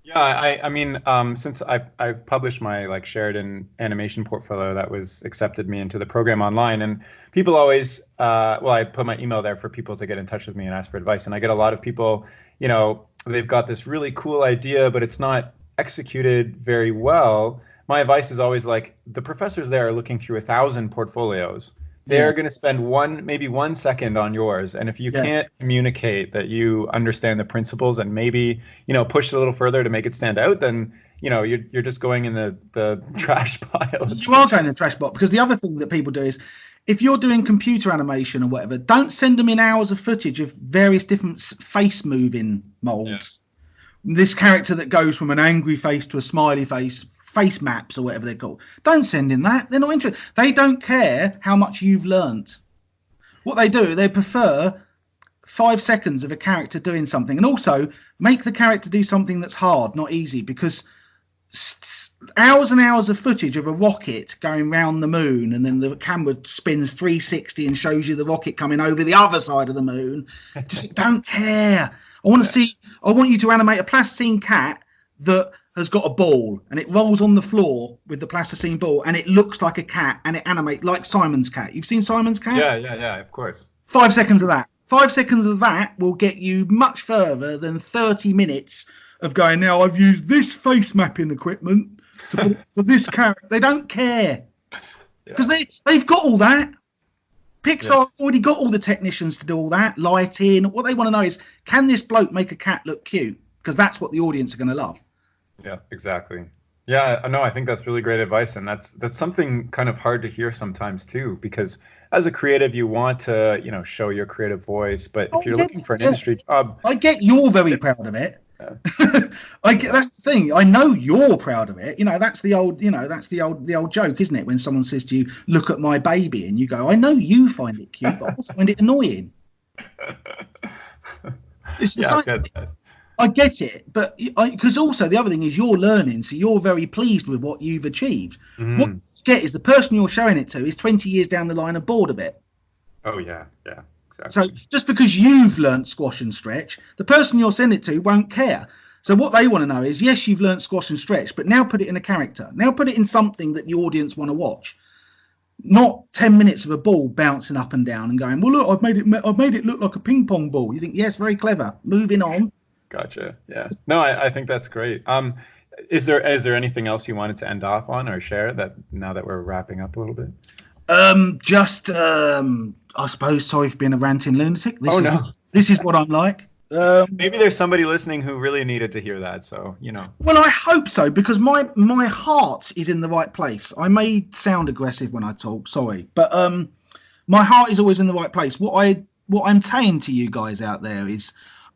Yeah, I mean, since I've published my like Sheridan animation portfolio that was accepted me into the program online, and people always, well, I put my email there for people to get in touch with me and ask for advice, and I get a lot of people, they've got this really cool idea, but it's not executed very well. My advice is always like the professors there are looking through 1,000 portfolios. They're going to spend maybe 1 second on yours. And if you can't communicate that you understand the principles and maybe, push it a little further to make it stand out, then, you're just going in the trash pile.
You are going in the trash pile, because the other thing that people do is, if you're doing computer animation or whatever, don't send them in hours of footage of various different face moving molds. Yeah. This character that goes from an angry face to a smiley face maps or whatever they're called. Don't send in that. They're not interested. They don't care how much you've learnt. What they do, they prefer 5 seconds of a character doing something, and also make the character do something that's hard, not easy, because hours and hours of footage of a rocket going round the moon, and then the camera spins 360 and shows you the rocket coming over the other side of the moon. Just don't care. I want you to animate a plasticine cat that has got a ball and it rolls on the floor with the plasticine ball and it looks like a cat and it animates like Simon's cat. You've seen Simon's cat?
Yeah, of course.
5 seconds of that. 5 seconds of that will get you much further than 30 minutes of going, now I've used this face mapping equipment for this character. They don't care, because they've got all that. Pixar already got all the technicians to do all that, lighting. What they want to know is, can this bloke make a cat look cute? Because that's what the audience are going to love.
Yeah, exactly. Yeah, no, I think that's really great advice, and that's something kind of hard to hear sometimes too, because as a creative, you want to, show your creative voice, but if you're looking for an industry job,
I get you're very proud of it. Yeah. That's the thing. I know you're proud of it. That's the old joke, isn't it? When someone says to you, "Look at my baby," and you go, "I know you find it cute, but I find it annoying." It's I get it, but because also the other thing is you're learning, so you're very pleased with what you've achieved. Mm. What you get is the person you're showing it to is 20 years down the line and bored of it.
Oh yeah, exactly.
So just because you've learnt squash and stretch, the person you'll send it to won't care. So what they want to know is, yes, you've learnt squash and stretch, but now put it in a character. Now put it in something that the audience want to watch. Not 10 minutes of a ball bouncing up and down and going, well, look, I've made it look like a ping pong ball. You think, yes, very clever. Moving on.
Gotcha. Yeah. No, I think that's great. Is there anything else you wanted to end off on or share that now that we're wrapping up a little bit?
I suppose, sorry for being a ranting lunatic. This is what I'm like.
Maybe there's somebody listening who really needed to hear that. So,
Well, I hope so, because my heart is in the right place. I may sound aggressive when I talk, sorry, but my heart is always in the right place. What I'm saying to you guys out there is,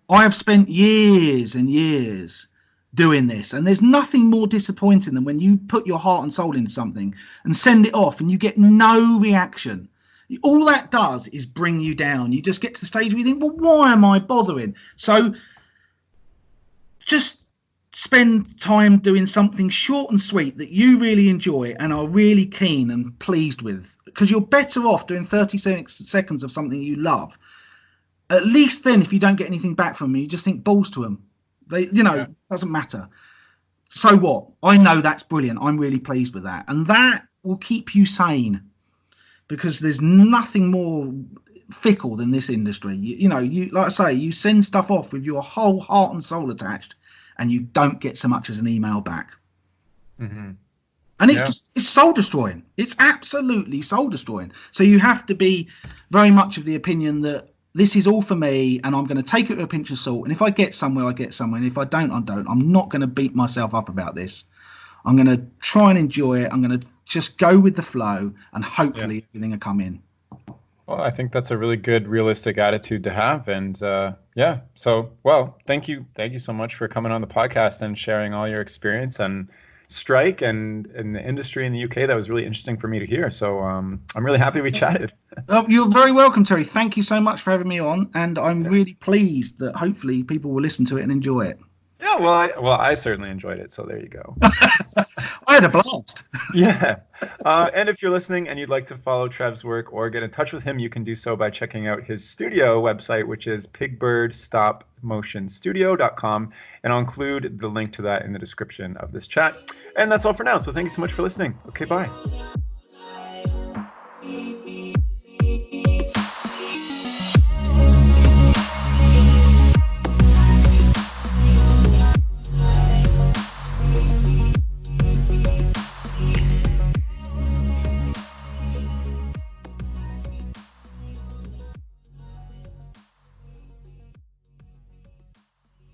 I have spent years and years doing this, and there's nothing more disappointing than when you put your heart and soul into something and send it off and you get no reaction. All that does is bring you down. You just get to the stage where you think, well, why am I bothering? So just spend time doing something short and sweet that you really enjoy and are really keen and pleased with, because you're better off doing 30 seconds of something you love. At least then, if you don't get anything back from me, you just think, balls to them. Doesn't matter. So what? I know that's brilliant. I'm really pleased with that. And that will keep you sane, because there's nothing more fickle than this industry. You like I say, you send stuff off with your whole heart and soul attached, and you don't get so much as an email back. Mm-hmm. And it's soul destroying. It's absolutely soul destroying. So you have to be very much of the opinion that this is all for me, and I'm going to take it with a pinch of salt. And if I get somewhere, I get somewhere. And if I don't, I don't. I'm not going to beat myself up about this. I'm going to try and enjoy it. I'm going to just go with the flow, and hopefully everything will come in.
Well, I think that's a really good, realistic attitude to have. And so, well, thank you so much for coming on the podcast and sharing all your experience and strike and the industry in the UK. That was really interesting for me to hear. So I'm really happy we chatted.
You're very welcome, Terry. Thank you so much for having me on. And I'm really pleased that hopefully people will listen to it and enjoy it.
Yeah, well, I certainly enjoyed it. So there you go.
I had a blast.
Yeah. And if you're listening and you'd like to follow Trev's work or get in touch with him, you can do so by checking out his studio website, which is PigBirdStopMotionStudio.com. And I'll include the link to that in the description of this chat. And that's all for now. So thank you so much for listening. Okay, bye.